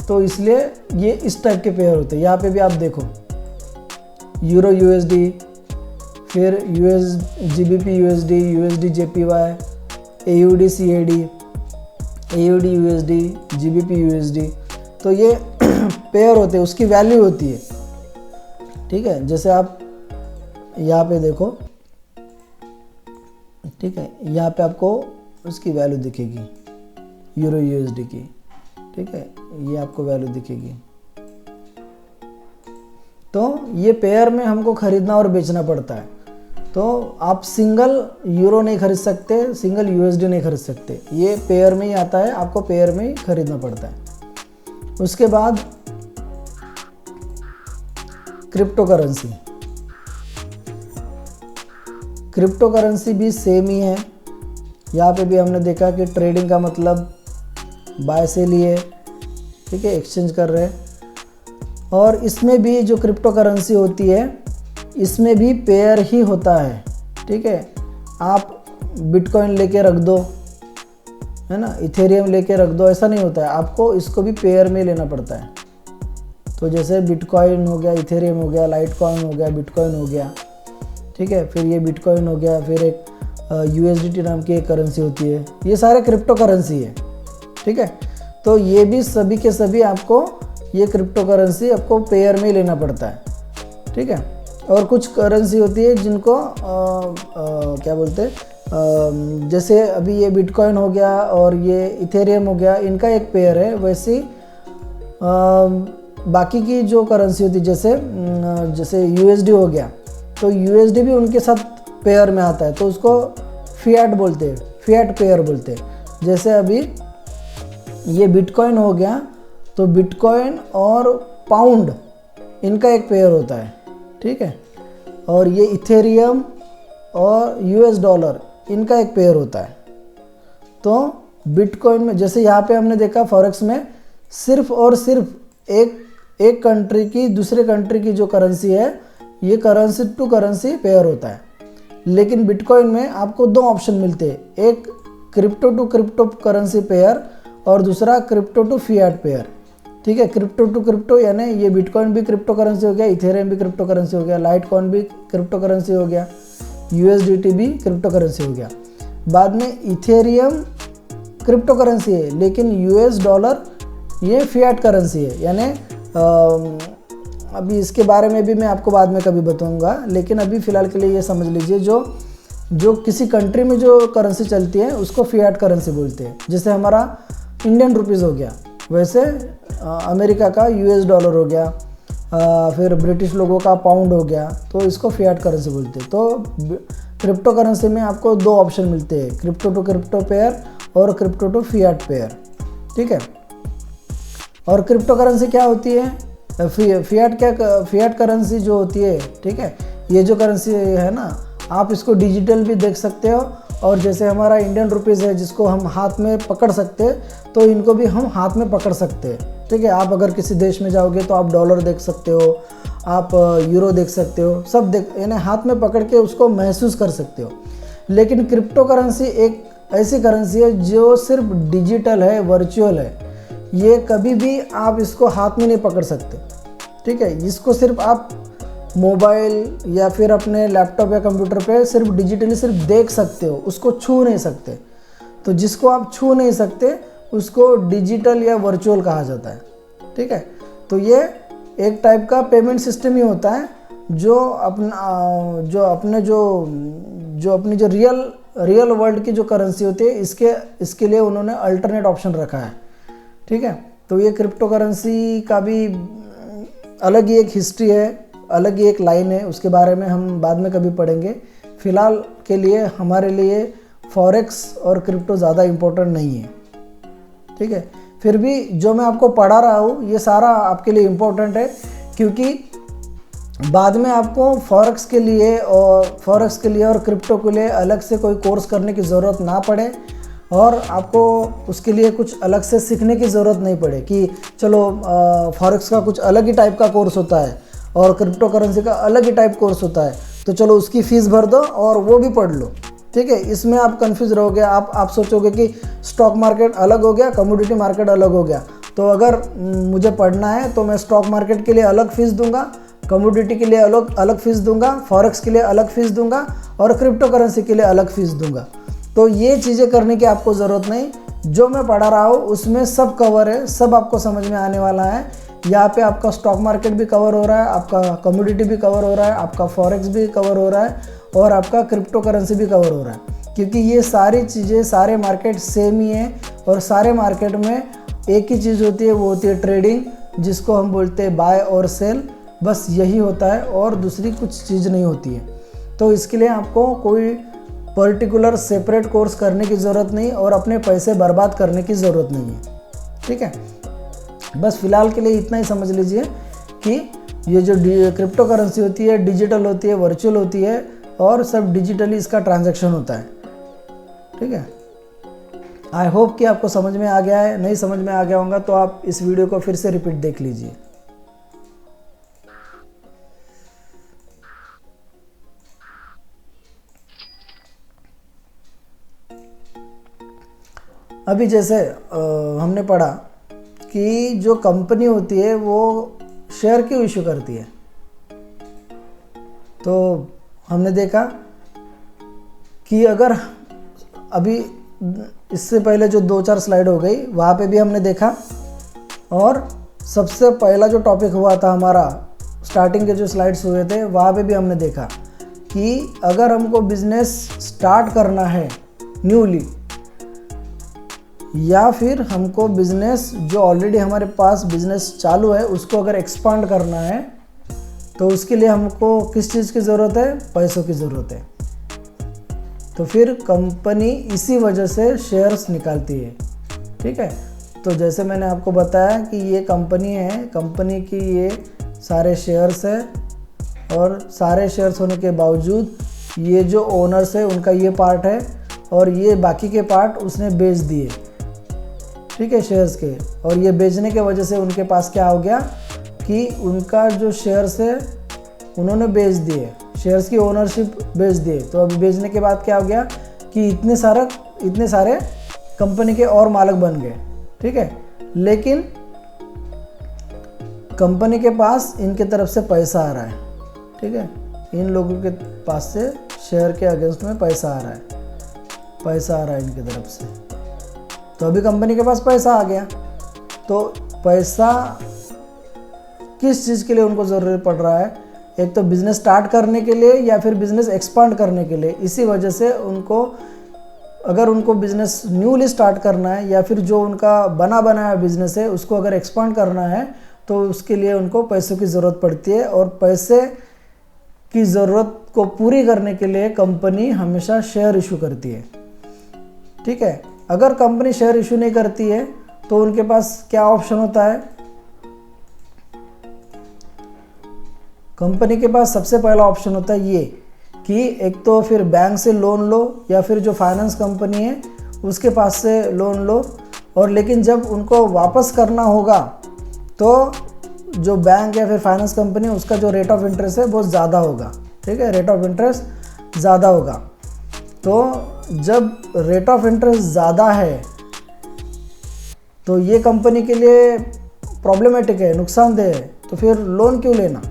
तो इसलिए ये इस टाइप के पेयर होते हैं। यहाँ पे भी आप देखो यूरो यूएसडी, फिर GBP USD, USD JPY, AUD CAD, AUD USD, GBP USD, तो ये पेयर होते हैं, उसकी वैल्यू होती है, ठीक है। जैसे आप यहाँ पे देखो, ठीक है, यहाँ पे आपको उसकी वैल्यू दिखेगी यूरो यूएसडी की, ठीक है, ये आपको वैल्यू दिखेगी। तो ये पेयर में हमको ख़रीदना और बेचना पड़ता है। तो आप सिंगल यूरो नहीं खरीद सकते, सिंगल यूएसडी नहीं खरीद सकते, ये पेयर में ही आता है, आपको पेयर में ही खरीदना पड़ता है। उसके बाद क्रिप्टो करेंसी, क्रिप्टो करेंसी भी सेम ही है। यहाँ पे भी हमने देखा कि ट्रेडिंग का मतलब बाय से लिए, ठीक है, एक्सचेंज कर रहे हैं। और इसमें भी जो क्रिप्टो करेंसी होती है इसमें भी पेयर ही होता है, ठीक है। आप बिटकॉइन लेके रख दो, है ना, इथेरियम लेके रख दो, ऐसा नहीं होता है, आपको इसको भी पेयर में लेना पड़ता है। तो जैसे बिटकॉइन हो गया, इथेरियम हो गया, लाइटकॉइन हो गया, बिटकॉइन हो गया, ठीक है, फिर ये बिटकॉइन हो गया, फिर एक यूएसडीटी नाम की एक करेंसी होती है, ये सारे क्रिप्टो करेंसी है, ठीक है। तो ये भी सभी के सभी आपको ये क्रिप्टो करेंसी आपको पेयर में ही लेना पड़ता है, ठीक है। और कुछ करेंसी होती है जिनको क्या बोलते हैं, जैसे अभी ये बिटकॉइन हो गया और ये इथेरियम हो गया, इनका एक पेयर है। वैसे बाकी की जो करेंसी होती है जैसे यूएसडी हो गया, तो यूएसडी भी उनके साथ पेयर में आता है, तो उसको फिएट बोलते हैं, फिएट पेयर बोलते हैं। जैसे अभी ये बिटकॉइन हो गया, तो बिटकॉइन और पाउंड इनका एक पेयर होता है, ठीक है। और ये इथेरियम और यूएस डॉलर इनका एक पेयर होता है। तो बिटकॉइन में जैसे यहाँ पे हमने देखा फॉरेक्स में सिर्फ और सिर्फ एक कंट्री की दूसरे कंट्री की जो करेंसी है, ये करेंसी टू करेंसी पेयर होता है। लेकिन बिटकॉइन में आपको दो ऑप्शन मिलते हैं, एक crypto to cryptocurrency pair और दूसरा क्रिप्टो टू फिएट पेयर, ठीक है। क्रिप्टो टू क्रिप्टो यानी ये बिटकॉइन भी क्रिप्टो करेंसी हो गया, इथेरियम भी क्रिप्टो करेंसी हो गया, लाइटकॉइन भी क्रिप्टो करेंसी हो गया, यूएसडीटी भी क्रिप्टो करेंसी हो गया। बाद में इथेरियम क्रिप्टो करेंसी है, लेकिन यूएस डॉलर ये फिएट करेंसी है। यानी अभी इसके बारे में भी मैं आपको बाद में कभी बताऊंगा, लेकिन अभी फ़िलहाल के लिए ये समझ लीजिए, जो किसी कंट्री में जो करेंसी चलती है उसको फिएट करेंसी बोलते हैं। जैसे हमारा इंडियन रुपीज़ हो गया, वैसे अमेरिका का यूएस डॉलर हो गया, फिर ब्रिटिश लोगों का पाउंड हो गया, तो इसको फिएट करेंसी बोलते हैं। तो क्रिप्टो करेंसी में आपको दो ऑप्शन मिलते हैं, क्रिप्टो टू क्रिप्टो पेयर और क्रिप्टो टू फिएट पेयर, ठीक है। और क्रिप्टो करेंसी क्या होती है, फिएट करेंसी जो होती है, ठीक है, ये जो करेंसी है ना, आप इसको डिजिटल भी देख सकते हो, और जैसे हमारा इंडियन रुपीज़ है जिसको हम हाथ में पकड़ सकते हैं, तो इनको भी हम हाथ में पकड़ सकते हैं, ठीक है। आप अगर किसी देश में जाओगे तो आप डॉलर देख सकते हो, आप यूरो देख सकते हो, सब यानी हाथ में पकड़ के उसको महसूस कर सकते हो। लेकिन क्रिप्टो करेंसी एक ऐसी करेंसी है जो सिर्फ डिजिटल है, वर्चुअल है, ये कभी भी आप इसको हाथ में नहीं पकड़ सकते, ठीक है। इसको सिर्फ आप मोबाइल या फिर अपने लैपटॉप या कंप्यूटर पे सिर्फ डिजिटली सिर्फ देख सकते हो, उसको छू नहीं सकते। तो जिसको आप छू नहीं सकते उसको डिजिटल या वर्चुअल कहा जाता है, ठीक है। तो ये एक टाइप का पेमेंट सिस्टम ही होता है जो अपनी जो रियल वर्ल्ड की जो करेंसी होती है इसके लिए उन्होंने अल्टरनेट ऑप्शन रखा है, ठीक है। तो ये क्रिप्टो करेंसी का भी अलग ही एक हिस्ट्री है, अलग ही एक लाइन है, उसके बारे में हम बाद में कभी पढ़ेंगे। फ़िलहाल के लिए हमारे लिए फॉरेक्स और क्रिप्टो ज़्यादा इम्पोर्टेंट नहीं है, ठीक है। फिर भी जो मैं आपको पढ़ा रहा हूँ ये सारा आपके लिए इम्पोर्टेंट है, क्योंकि बाद में आपको फॉरेक्स के लिए और क्रिप्टो के लिए अलग से कोई कोर्स करने की ज़रूरत ना पड़े, और आपको उसके लिए कुछ अलग से सीखने की ज़रूरत नहीं पड़े कि चलो फॉरेक्स का कुछ अलग ही टाइप का कोर्स होता है और क्रिप्टो करेंसी का अलग ही टाइप कोर्स होता है, तो चलो उसकी फ़ीस भर दो और वो भी पढ़ लो, ठीक है। इसमें आप कंफ्यूज रहोगे, आप सोचोगे कि स्टॉक मार्केट अलग हो गया, कमोडिटी मार्केट अलग हो गया, तो अगर मुझे पढ़ना है तो मैं स्टॉक मार्केट के लिए अलग फ़ीस दूंगा, कमोडिटी के लिए अलग फ़ीस दूंगा, फॉरेक्स के लिए अलग फ़ीस दूंगा और क्रिप्टो करेंसी के लिए अलग फ़ीस दूंगा। तो ये चीज़ें करने की आपको ज़रूरत नहीं, जो मैं पढ़ा रहा हूँ उसमें सब कवर है, सब आपको समझ में आने वाला है। यहाँ पे आपका स्टॉक मार्केट भी कवर हो रहा है, आपका कमोडिटी भी कवर हो रहा है, आपका फॉरेक्स भी कवर हो रहा है और आपका क्रिप्टो करेंसी भी कवर हो रहा है, क्योंकि ये सारी चीज़ें, सारे मार्केट सेम ही है और सारे मार्केट में एक ही चीज़ होती है, वो होती है ट्रेडिंग, जिसको हम बोलते हैं बाय और सेल। बस यही होता है और दूसरी कुछ चीज़ नहीं होती है। तो इसके लिए आपको कोई पर्टिकुलर सेपरेट कोर्स करने की ज़रूरत नहीं और अपने पैसे बर्बाद करने की ज़रूरत नहीं है, ठीक है। बस फ़िलहाल के लिए इतना ही समझ लीजिए कि ये जो क्रिप्टो करेंसी होती है डिजिटल होती है, वर्चुअल होती है और सब डिजिटली इसका ट्रांजैक्शन होता है, ठीक है। आई होप कि आपको समझ में आ गया है। नहीं समझ में आ गया होगा तो आप इस वीडियो को फिर से रिपीट देख लीजिए। अभी जैसे हमने पढ़ा कि जो कंपनी होती है वो शेयर क्यों इशू करती है, तो हमने देखा कि अगर अभी इससे पहले जो 2-4 स्लाइड हो गई वहाँ पे भी हमने देखा, और सबसे पहला जो टॉपिक हुआ था हमारा, स्टार्टिंग के जो स्लाइड्स हुए थे वहाँ पे भी हमने देखा कि अगर हमको बिजनेस स्टार्ट करना है न्यूली, या फिर हमको बिज़नेस जो ऑलरेडी हमारे पास बिज़नेस चालू है उसको अगर एक्सपांड करना है, तो उसके लिए हमको किस चीज़ की ज़रूरत है, पैसों की ज़रूरत है। तो फिर कंपनी इसी वजह से शेयर्स निकालती है, ठीक है। तो जैसे मैंने आपको बताया कि ये कंपनी है, कंपनी की ये सारे शेयर्स है और सारे शेयर्स होने के बावजूद ये जो ओनर्स है उनका ये पार्ट है और ये बाकी के पार्ट उसने बेच दिए, ठीक है, शेयर्स के। और ये बेचने के वजह से उनके पास क्या हो गया कि उनका जो शेयर्स है उन्होंने बेच दिए, शेयर्स की ओनरशिप बेच दिए। तो अभी बेचने के बाद क्या हो गया कि इतने सारे कंपनी के और मालिक बन गए, ठीक है। लेकिन कंपनी के पास इनके तरफ से पैसा आ रहा है, ठीक है, इन लोगों के पास से शेयर के अगेंस्ट में पैसा आ रहा है इनकी तरफ से। तो अभी कंपनी के पास पैसा आ गया, तो पैसा किस चीज़ के लिए उनको ज़रूरत पड़ रहा है, एक तो बिज़नेस स्टार्ट करने के लिए या फिर बिज़नेस एक्सपांड करने के लिए। इसी वजह से उनको, अगर उनको बिज़नेस न्यूली स्टार्ट करना है या फिर जो उनका बना बनाया बिज़नेस है उसको अगर एक्सपांड करना है, तो उसके लिए उनको पैसों की ज़रूरत पड़ती है। और पैसे की ज़रूरत को पूरी करने के लिए कंपनी हमेशा शेयर इशू करती है, ठीक है। अगर कंपनी शेयर इशू नहीं करती है तो उनके पास क्या ऑप्शन होता है, कंपनी के पास सबसे पहला ऑप्शन होता है ये कि एक तो फिर बैंक से लोन लो या फिर जो फाइनेंस कंपनी है उसके पास से लोन लो, और लेकिन जब उनको वापस करना होगा तो जो बैंक या फिर फाइनेंस कंपनी उसका जो रेट ऑफ इंटरेस्ट है बहुत ज़्यादा होगा, ठीक है, रेट ऑफ इंटरेस्ट ज़्यादा होगा। तो जब रेट ऑफ इंटरेस्ट ज़्यादा है तो ये कंपनी के लिए प्रॉब्लमेटिक है, नुकसानदेह है। तो फिर लोन क्यों लेना,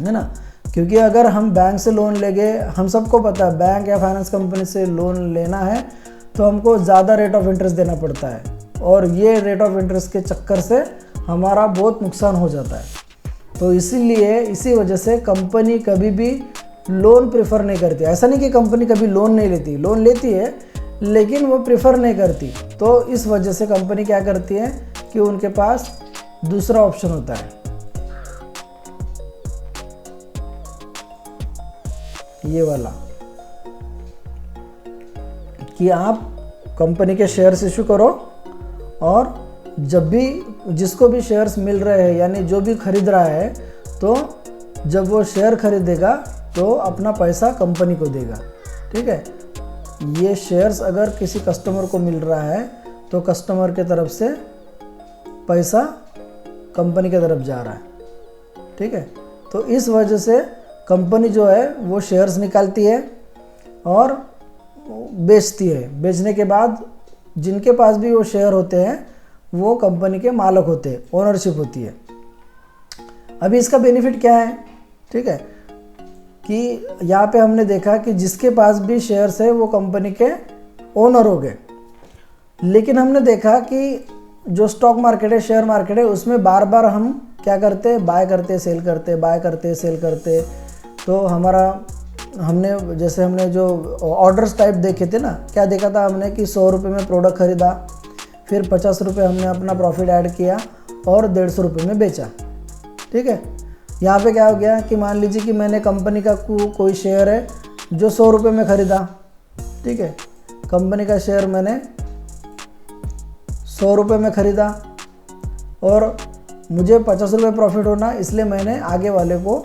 है ना, क्योंकि अगर हम बैंक से लोन लेंगे, हम सबको पता है बैंक या फाइनेंस कंपनी से लोन लेना है तो हमको ज़्यादा रेट ऑफ इंटरेस्ट देना पड़ता है, और ये रेट ऑफ इंटरेस्ट के चक्कर से हमारा बहुत नुकसान हो जाता है। तो इसीलिए इसी वजह से कंपनी कभी भी लोन प्रेफर नहीं करती। ऐसा नहीं कि कंपनी कभी लोन नहीं लेती, लोन लेती है लेकिन वो प्रेफर नहीं करती। तो इस वजह से कंपनी क्या करती है कि उनके पास दूसरा ऑप्शन होता है, ये वाला, कि आप कंपनी के शेयर्स इशू करो और जब भी जिसको भी शेयर्स मिल रहे हैं यानी जो भी खरीद रहा है, तो जब वो शेयर खरीदेगा तो अपना पैसा कंपनी को देगा। ठीक है, ये शेयर्स अगर किसी कस्टमर को मिल रहा है तो कस्टमर के तरफ से पैसा कंपनी की तरफ जा रहा है। ठीक है, तो इस वजह से कंपनी जो है वो शेयर्स निकालती है और बेचती है। बेचने के बाद जिनके पास भी वो शेयर होते हैं वो कंपनी के मालिक होते हैं, ओनरशिप होती है। अभी इसका बेनिफिट क्या है? ठीक है, कि यहाँ पे हमने देखा कि जिसके पास भी शेयर्स है वो कंपनी के ओनर हो गए। लेकिन हमने देखा कि जो स्टॉक मार्केट है, शेयर मार्केट है, उसमें बार बार हम क्या करते हैं, बाय करते सेल करते, बाय करते सेल करते। तो हमने जो ऑर्डर्स टाइप देखे थे ना, क्या देखा था हमने कि 100 रुपये में प्रोडक्ट ख़रीदा, फिर 50 रुपये हमने अपना प्रॉफिट ऐड किया और 150 रुपये में बेचा। ठीक है, यहाँ पे क्या हो गया कि मान लीजिए कि मैंने कंपनी का कोई शेयर है जो 100 रुपये में ख़रीदा। ठीक है, कंपनी का शेयर मैंने 100 रुपये में ख़रीदा और मुझे 50 रुपये प्रॉफिट होना, इसलिए मैंने आगे वाले को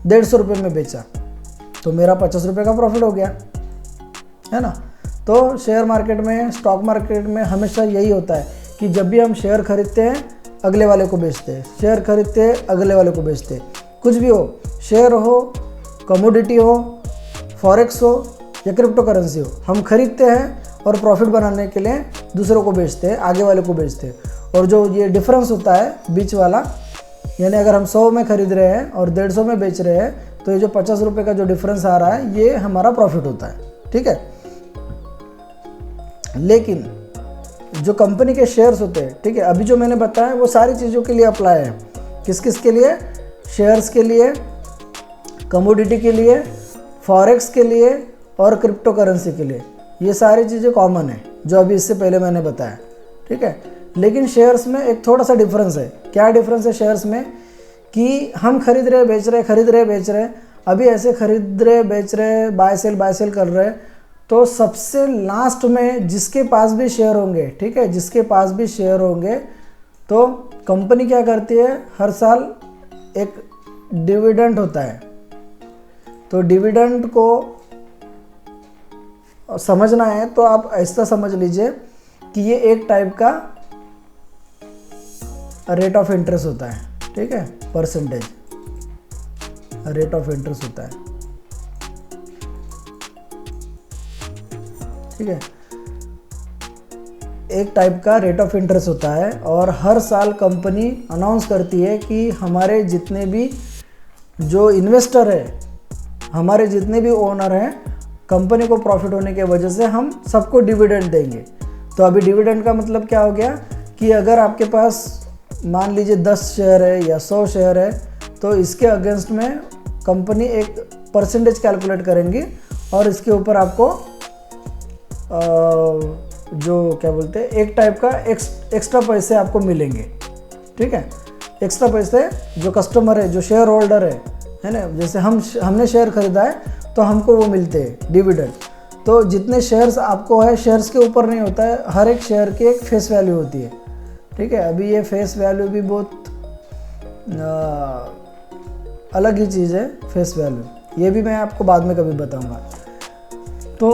150 रुपये में बेचा, तो मेरा 50 रुपये का प्रॉफिट हो गया, है ना। तो शेयर मार्केट में, स्टॉक मार्केट में हमेशा यही होता है कि जब भी हम शेयर खरीदते हैं अगले वाले को बेचते हैं, शेयर खरीदते हैं अगले वाले को बेचते हैं। कुछ भी हो, शेयर हो, कमोडिटी हो, फॉरेक्स हो या क्रिप्टो करेंसी हो, हम खरीदते हैं और प्रॉफिट बनाने के लिए दूसरों को बेचते हैं, आगे वाले को बेचते हैं। और जो ये डिफरेंस होता है बीच वाला, यानी अगर हम 100 में खरीद रहे हैं और 150 में बेच रहे हैं, तो ये जो 50 रुपये का जो डिफरेंस आ रहा है ये हमारा प्रॉफिट होता है। ठीक है, लेकिन जो कंपनी के शेयर्स होते हैं, ठीक है, अभी जो मैंने बताया वो सारी चीज़ों के लिए अप्लाई है। किस किस के लिए? शेयर्स के लिए, कमोडिटी के लिए, फॉरेक्स के लिए और क्रिप्टो करेंसी के लिए। ये सारी चीज़ें कॉमन है जो अभी इससे पहले मैंने बताया। ठीक है, लेकिन शेयर्स में एक थोड़ा सा डिफरेंस है। क्या डिफरेंस है शेयर्स में? कि हम खरीद रहे बेच रहे, खरीद रहे बेच रहे, अभी ऐसे खरीद रहे बेच रहे, बाय सेल कर रहे, तो सबसे लास्ट में जिसके पास भी शेयर होंगे, ठीक है, जिसके पास भी शेयर होंगे, तो कंपनी क्या करती है, हर साल एक डिविडेंड होता है। तो डिविडेंड को समझना है तो आप ऐसा समझ लीजिए कि ये एक टाइप का रेट ऑफ इंटरेस्ट होता है। ठीक है, परसेंटेज रेट ऑफ इंटरेस्ट होता है। ठीक है, एक टाइप का रेट ऑफ इंटरेस्ट होता है और हर साल कंपनी अनाउंस करती है कि हमारे जितने भी जो इन्वेस्टर है, हमारे जितने भी ओनर हैं, कंपनी को प्रॉफिट होने की वजह से हम सबको डिविडेंड देंगे। तो अभी डिविडेंड का मतलब क्या हो गया कि अगर आपके पास मान लीजिए 10 शेयर है या 100 शेयर है, तो इसके अगेंस्ट में कंपनी एक परसेंटेज कैलकुलेट करेंगी और इसके ऊपर आपको जो क्या बोलते हैं, एक टाइप का एक्स्ट्रा पैसे आपको मिलेंगे। ठीक है, एक्स्ट्रा पैसे जो कस्टमर है, जो शेयर होल्डर है ना, जैसे हमने शेयर खरीदा है तो हमको वो मिलते हैं डिविडेंड। तो जितने शेयर्स आपको है, शेयर्स के ऊपर नहीं होता है, हर एक शेयर की एक फेस वैल्यू होती है। ठीक है, अभी ये फेस वैल्यू भी बहुत अलग ही चीज़ है, फेस वैल्यू, ये भी मैं आपको बाद में कभी बताऊंगा। तो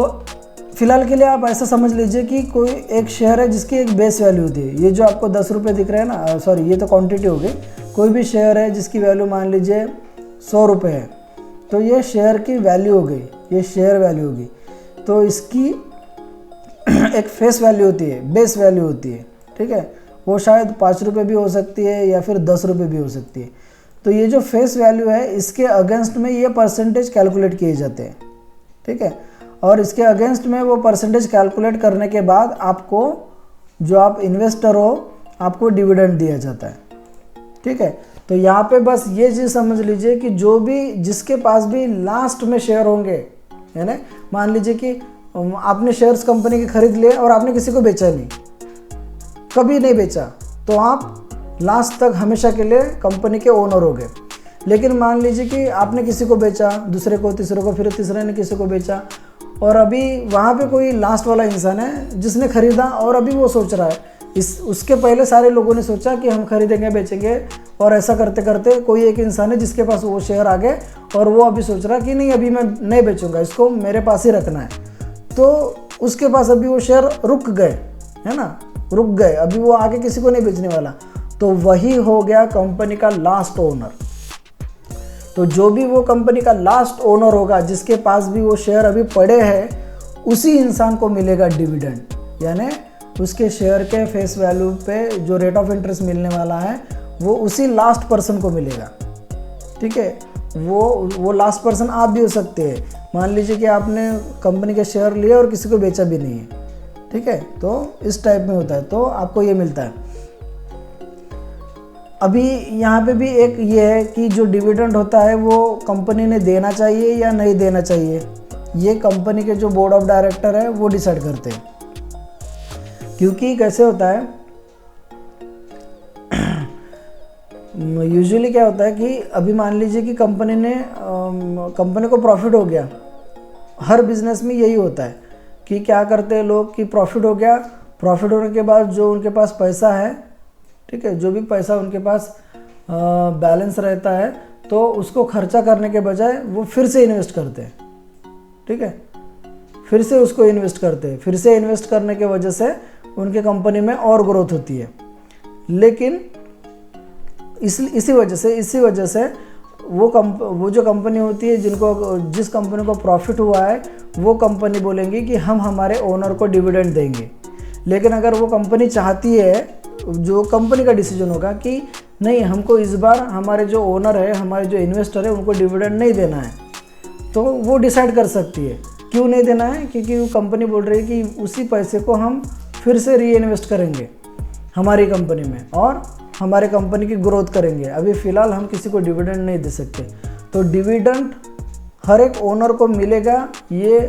फिलहाल के लिए आप ऐसा समझ लीजिए कि कोई एक शेयर है जिसकी एक बेस वैल्यू होती है। ये जो आपको 10 रुपये दिख रहे हैं ना, सॉरी ये तो क्वांटिटी हो गई। कोई भी शेयर है जिसकी वैल्यू मान लीजिए 100 रुपये है, तो ये शेयर की वैल्यू हो गई, ये शेयर वैल्यू होगी। तो इसकी एक फेस वैल्यू होती है, बेस वैल्यू होती है। ठीक है, वो शायद 5 रुपये भी हो सकती है या फिर 10 रुपये भी हो सकती है। तो ये जो फेस वैल्यू है, इसके अगेंस्ट में ये परसेंटेज कैलकुलेट किए जाते हैं। ठीक है, और इसके अगेंस्ट में वो परसेंटेज कैलकुलेट करने के बाद आपको, जो आप इन्वेस्टर हो, आपको डिविडेंड दिया जाता है। ठीक है, तो यहाँ पे बस ये चीज़ समझ लीजिए कि जो भी, जिसके पास भी लास्ट में शेयर होंगे, यानी मान लीजिए कि आपने शेयर्स कंपनी के खरीद लिए और आपने किसी को बेचा नहीं, कभी नहीं बेचा, तो आप लास्ट तक हमेशा के लिए कंपनी के ओनर हो गए। लेकिन मान लीजिए कि आपने किसी को बेचा, दूसरे को, तीसरे को, फिर तीसरे ने किसी को बेचा, और अभी वहाँ पे कोई लास्ट वाला इंसान है जिसने खरीदा और अभी वो सोच रहा है। उसके पहले सारे लोगों ने सोचा कि हम खरीदेंगे, बेचेंगे, और ऐसा करते करते कोई एक इंसान है जिसके पास वो शेयर आ गए और वो अभी सोच रहा है कि नहीं, अभी मैं नहीं बेचूंगा, इसको मेरे पास ही रखना है। तो उसके पास अभी वो शेयर रुक गए, है ना, रुक गए, अभी वो आगे किसी को नहीं बेचने वाला। तो वही हो गया कंपनी का लास्ट ओनर। तो जो भी वो कंपनी का लास्ट ओनर होगा, जिसके पास भी वो शेयर अभी पड़े हैं, उसी इंसान को मिलेगा डिविडेंड, यानी उसके शेयर के फेस वैल्यू पे जो रेट ऑफ इंटरेस्ट मिलने वाला है वो उसी लास्ट पर्सन को मिलेगा। ठीक है, वो लास्ट पर्सन आप भी हो सकते हैं। मान लीजिए कि आपने कंपनी के शेयर लिए और किसी को बेचा भी नहीं है, ठीक है, तो इस टाइप में होता है, तो आपको ये मिलता है। अभी यहाँ पे भी एक ये है कि जो डिविडेंड होता है वो कंपनी ने देना चाहिए या नहीं देना चाहिए, ये कंपनी के जो बोर्ड ऑफ डायरेक्टर है वो डिसाइड करते हैं। क्योंकि कैसे होता है, यूजुअली क्या होता है कि अभी मान लीजिए कि कंपनी को प्रॉफिट हो गया। हर बिजनेस में यही होता है कि क्या करते हैं लोग कि प्रॉफिट हो गया, प्रॉफिट होने के बाद जो उनके पास पैसा है, ठीक है, जो भी पैसा उनके पास बैलेंस रहता है, तो उसको खर्चा करने के बजाय वो फिर से इन्वेस्ट करते हैं। ठीक है, फिर से उसको इन्वेस्ट करते हैं, फिर से इन्वेस्ट करने के वजह से उनके कंपनी में और ग्रोथ होती है। लेकिन इसी वजह से वो जो कंपनी होती है, जिस कंपनी को प्रॉफिट हुआ है, वो कंपनी बोलेंगी कि हम हमारे ओनर को डिविडेंड देंगे। लेकिन अगर वो कंपनी चाहती है, जो कंपनी का डिसीजन होगा कि नहीं, हमको इस बार हमारे जो ओनर है, हमारे जो इन्वेस्टर है, उनको डिविडेंड नहीं देना है, तो वो डिसाइड कर सकती है। क्यों नहीं देना है? क्योंकि वो कंपनी बोल रही है कि उसी पैसे को हम फिर से री इन्वेस्ट करेंगे हमारी कंपनी में और हमारे कंपनी की ग्रोथ करेंगे। अभी फ़िलहाल हम किसी को डिविडेंड नहीं दे सकते। तो डिविडेंड हर एक ओनर को मिलेगा, ये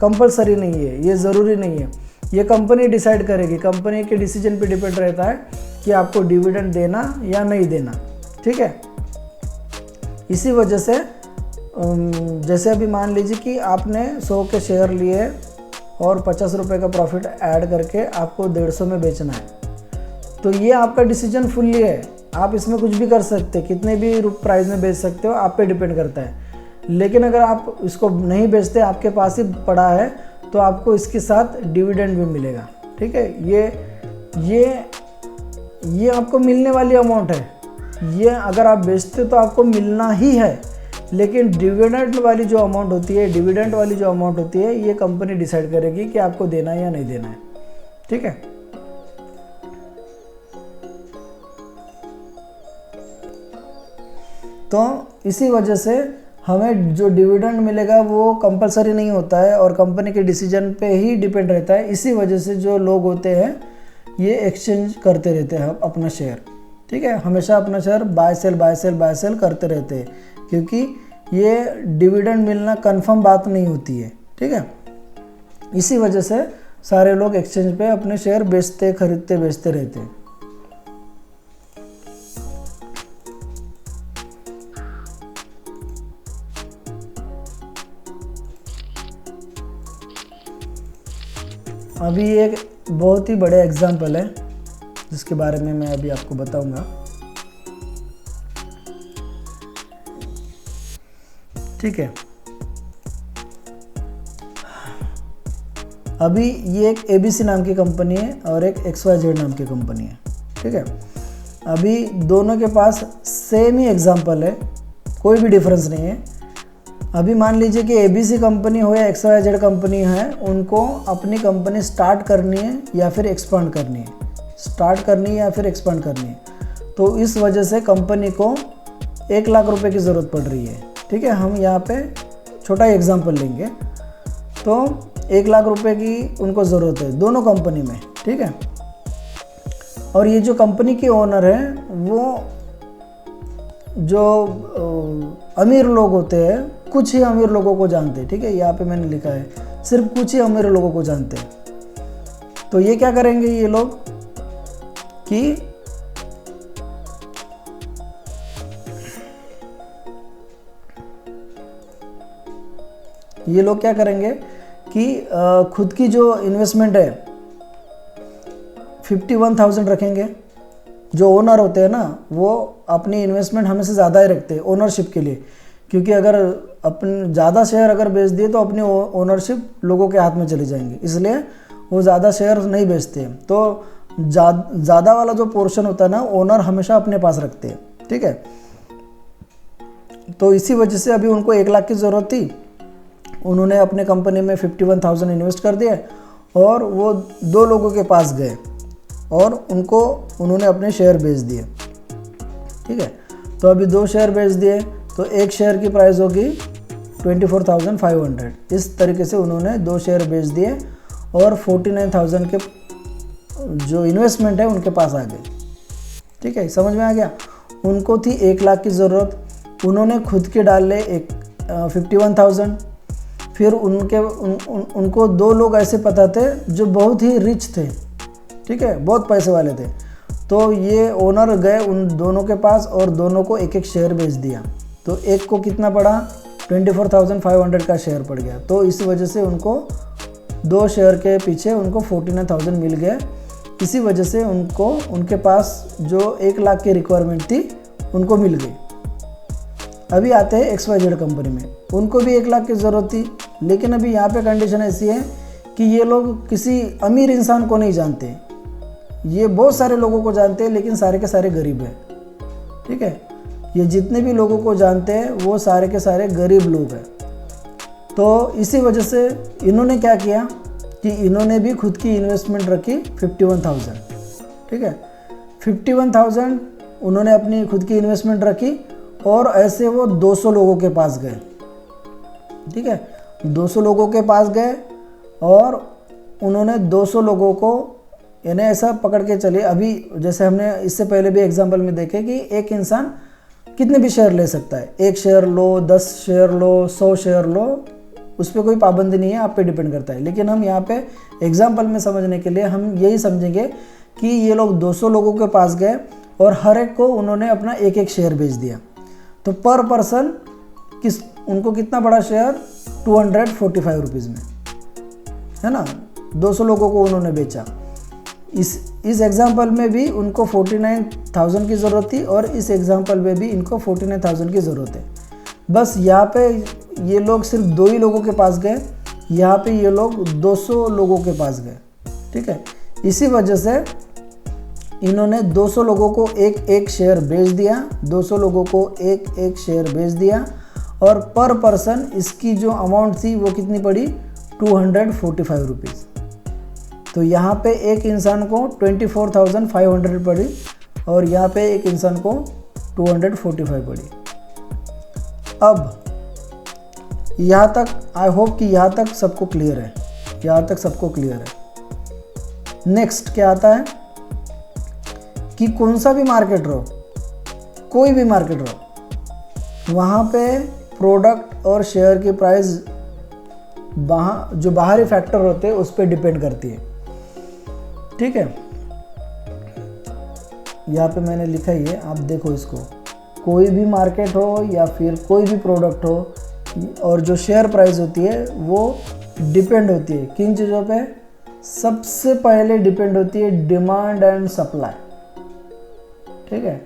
कंपलसरी नहीं है, ये ज़रूरी नहीं है, ये कंपनी डिसाइड करेगी। कंपनी के डिसीजन पे डिपेंड रहता है कि आपको डिविडेंड देना या नहीं देना। ठीक है, इसी वजह से जैसे अभी मान लीजिए कि आपने 100 के शेयर लिए और 50 रुपये का प्रॉफिट ऐड करके आपको 150 में बेचना है, तो ये आपका डिसीजन फुल्ली है। आप इसमें कुछ भी कर सकते हैं, कितने भी प्राइस में बेच सकते हो, आप पे डिपेंड करता है। लेकिन अगर आप इसको नहीं बेचते, आपके पास ही पड़ा है, तो आपको इसके साथ डिविडेंड भी मिलेगा। ठीक है, ये आपको मिलने वाली अमाउंट है। ये अगर आप बेचते तो आपको मिलना ही है, लेकिन डिविडेंड वाली जो अमाउंट होती है, ये कंपनी डिसाइड करेगी कि आपको देना है या नहीं देना है। ठीक है, तो इसी वजह से हमें जो डिविडेंड मिलेगा वो कंपलसरी नहीं होता है और कंपनी के डिसीजन पे ही डिपेंड रहता है। इसी वजह से जो लोग होते हैं ये एक्सचेंज करते रहते हैं अपना शेयर। ठीक है, हमेशा अपना शेयर बाय सेल करते रहते हैं, क्योंकि ये डिविडेंड मिलना कंफर्म बात नहीं होती है। ठीक है, इसी वजह से सारे लोग एक्सचेंज पे अपने शेयर खरीदते बेचते रहते हैं। अभी एक बहुत ही बड़े एग्जाम्पल है जिसके बारे में मैं अभी आपको बताऊंगा। ठीक है, अभी ये एक ABC नाम की कंपनी है और एक XYZ नाम की कंपनी है। ठीक है, अभी दोनों के पास सेम ही एग्जाम्पल है, कोई भी डिफरेंस नहीं है। अभी मान लीजिए कि ABC कंपनी हो या XYZ कंपनी है, उनको अपनी कंपनी स्टार्ट करनी है या फिर एक्सपांड करनी है, तो इस वजह से कंपनी को 1 लाख रुपए की ज़रूरत पड़ रही है। ठीक है, हम यहाँ पे छोटा एग्जांपल लेंगे, तो 1 लाख रुपए की उनको ज़रूरत है दोनों कंपनी में। ठीक है, और ये जो कंपनी के ओनर हैं, वो जो अमीर लोग होते हैं, कुछ ही अमीर लोगों को जानते हैं। ठीक है, यहाँ पे मैंने लिखा है सिर्फ कुछ ही अमीर लोगों को जानते हैं। तो ये क्या करेंगे ये लोग कि ये लोग क्या करेंगे कि खुद की जो इन्वेस्टमेंट है 51,000 रखेंगे। जो ओनर होते हैं ना, वो अपनी इन्वेस्टमेंट हमेशा ज़्यादा ही रखते हैं ओनरशिप के लिए, क्योंकि अगर अपन ज़्यादा शेयर अगर बेच दिए तो अपनी ओनरशिप लोगों के हाथ में चली जाएंगी, इसलिए वो ज़्यादा शेयर नहीं बेचते हैं। तो ज़्यादा वाला जो पोर्शन होता है ना, ओनर हमेशा अपने पास रखते हैं, ठीक है। तो इसी वजह से अभी उनको 1 लाख की ज़रूरत थी, उन्होंने अपने कंपनी में 51,000 इन्वेस्ट कर दिया और वो 2 लोगों के पास गए और उन्होंने अपने शेयर बेच दिए, ठीक है। तो अभी 2 शेयर बेच दिए, तो 1 शेयर की प्राइस होगी 24,500। इस तरीके से उन्होंने 2 शेयर बेच दिए और 49,000 के जो इन्वेस्टमेंट है उनके पास आ गई, ठीक है। समझ में आ गया। उनको थी 1 लाख की ज़रूरत, उन्होंने खुद के डाले 51,000। फिर उनको 2 लोग ऐसे पता थे जो बहुत ही रिच थे, ठीक है, बहुत पैसे वाले थे। तो ये ओनर गए उन दोनों के पास और दोनों को 1-1 शेयर बेच दिया। तो एक को कितना पड़ा, 24,500 का शेयर पड़ गया। तो इस वजह से उनको 2 शेयर के पीछे उनको 49,000 मिल गए। इसी वजह से उनके पास जो 1 लाख की रिक्वायरमेंट थी उनको मिल गई। अभी आते हैं XYZ कंपनी में, उनको भी 1 लाख की ज़रूरत थी, लेकिन अभी यहाँ पे कंडीशन ऐसी है कि ये लोग किसी अमीर इंसान को नहीं जानते, ये बहुत सारे लोगों को जानते हैं, लेकिन सारे के सारे गरीब हैं, ठीक है। ये जितने भी लोगों को जानते हैं वो सारे के सारे गरीब लोग हैं। तो इसी वजह से इन्होंने क्या किया कि इन्होंने भी खुद की इन्वेस्टमेंट रखी 51,000, ठीक है। 51,000 उन्होंने अपनी खुद की इन्वेस्टमेंट रखी और ऐसे वो 200 लोगों के पास गए, ठीक है। 200 लोगों के पास गए और उन्होंने 200 लोगों को, यानी ऐसा पकड़ के चले, अभी जैसे हमने इससे पहले भी एग्जांपल में देखे कि एक इंसान कितने भी शेयर ले सकता है, 1 शेयर लो, 10 शेयर लो, 100 शेयर लो, उस पर कोई पाबंदी नहीं है, आप पे डिपेंड करता है। लेकिन हम यहाँ पे एग्जांपल में समझने के लिए हम यही समझेंगे कि ये लोग 200 लोगों के पास गए और हर एक को उन्होंने अपना 1-1 शेयर बेच दिया। तो पर पर्सन उनको कितना बड़ा शेयर, 245 रुपीज़ में, है ना। 200 लोगों को उन्होंने बेचा। इस एग्जाम्पल में भी उनको 49,000 की ज़रूरत थी और इस एग्जाम्पल में भी इनको 49,000 की ज़रूरत है। बस यहाँ पे ये लोग सिर्फ 2 ही लोगों के पास गए, यहाँ पे ये लोग 200 लोगों के पास गए, ठीक है। इसी वजह से इन्होंने 200 लोगों को 1-1 शेयर बेच दिया, 200 लोगों को 1-1 शेयर बेच दिया और पर पर्सन इसकी जो अमाउंट थी वो कितनी पड़ी, 245 रुपीज़। तो यहाँ पे एक इंसान को 24,500 पड़ी और यहाँ पे एक इंसान को 245 पड़ी। अब यहाँ तक आई होप कि यहाँ तक सबको क्लियर है, यहाँ तक सबको क्लियर है। नेक्स्ट क्या आता है कि कौन सा भी मार्केट रहो, कोई भी मार्केट रहो, वहाँ पे प्रोडक्ट और शेयर की प्राइस जो बाहरी फैक्टर होते हैं उस पर डिपेंड करती है, ठीक है। यहाँ पे मैंने लिखा ही है, आप देखो इसको। कोई भी मार्केट हो या फिर कोई भी प्रोडक्ट हो, और जो शेयर प्राइस होती है वो डिपेंड होती है किन चीज़ों पे, सबसे पहले डिपेंड होती है डिमांड एंड सप्लाई, ठीक है।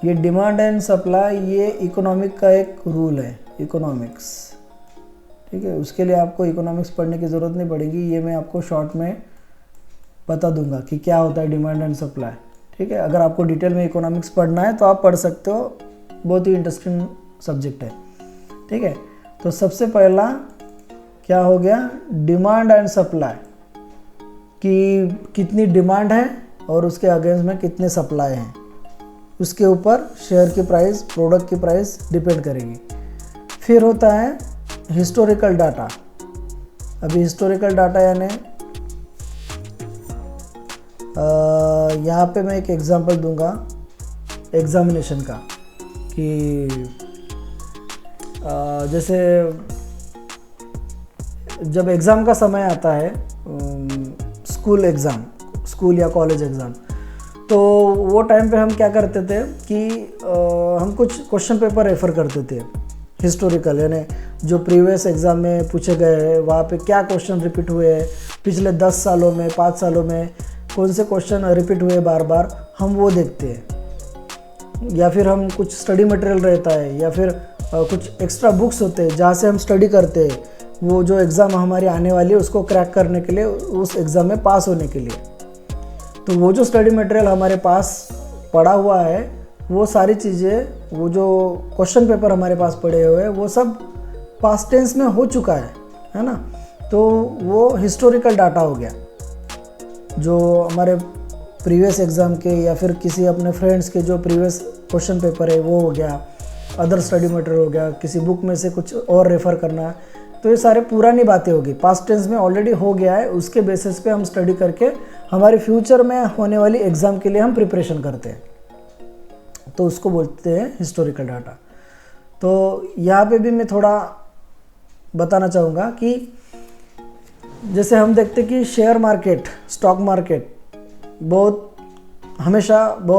ये डिमांड एंड सप्लाई ये इकोनॉमिक का एक रूल है, इकोनॉमिक्स, ठीक है। उसके लिए आपको इकोनॉमिक्स पढ़ने की ज़रूरत नहीं पड़ेगी, ये मैं आपको शॉर्ट में बता दूंगा कि क्या होता है डिमांड एंड सप्लाई, ठीक है। अगर आपको डिटेल में इकोनॉमिक्स पढ़ना है तो आप पढ़ सकते हो, बहुत ही इंटरेस्टिंग सब्जेक्ट है, ठीक है। तो सबसे पहला क्या हो गया, डिमांड एंड सप्लाई, कि कितनी डिमांड है और उसके अगेंस्ट में कितने सप्लाई हैं, उसके ऊपर शेयर की प्राइस, प्रोडक्ट की प्राइस डिपेंड करेगी। फिर होता है हिस्टोरिकल डाटा। अभी हिस्टोरिकल डाटा यानी यहाँ पे मैं एक एग्जांपल दूंगा एग्जामिनेशन का, कि जैसे जब एग्ज़ाम का समय आता है, स्कूल एग्ज़ाम, स्कूल या कॉलेज एग्ज़ाम, तो वो टाइम पे हम क्या करते थे कि हम कुछ क्वेश्चन पेपर रेफ़र करते थे, हिस्टोरिकल, यानी जो प्रीवियस एग्ज़ाम में पूछे गए हैं वहाँ पे क्या क्वेश्चन रिपीट हुए हैं, पिछले 10 सालों में 5 सालों में कौन से क्वेश्चन रिपीट हुए बार बार, हम वो देखते हैं। या फिर हम कुछ स्टडी मटेरियल रहता है या फिर कुछ एक्स्ट्रा बुक्स होते हैं जहाँ से हम स्टडी करते हैं, वो जो एग्ज़ाम हमारी आने वाली है उसको क्रैक करने के लिए, उस एग्ज़ाम में पास होने के लिए। तो वो जो स्टडी मटेरियल हमारे पास पड़ा हुआ है, वो सारी चीज़ें, वो जो क्वेश्चन पेपर हमारे पास पड़े हुए हैं, वो सब पास्ट टेंस में हो चुका है ना। तो वो हिस्टोरिकल डाटा हो गया, जो हमारे प्रीवियस एग्ज़ाम के या फिर किसी अपने फ्रेंड्स के जो प्रीवियस क्वेश्चन पेपर है वो हो गया, अदर स्टडी मटेरियल हो गया, किसी बुक में से कुछ और रेफ़र करना है, तो ये सारे पुरानी बातें होगी, पास्ट टेंस में ऑलरेडी हो गया है। उसके बेसिस पे हम स्टडी करके हमारे फ्यूचर में होने वाली एग्ज़ाम के लिए हम प्रिपरेशन करते हैं, तो उसको बोलते हैं हिस्टोरिकल डाटा। तो यहाँ पे भी मैं थोड़ा बताना चाहूँगा कि जैसे हम देखते कि शेयर मार्केट, स्टॉक मार्केट, बहुत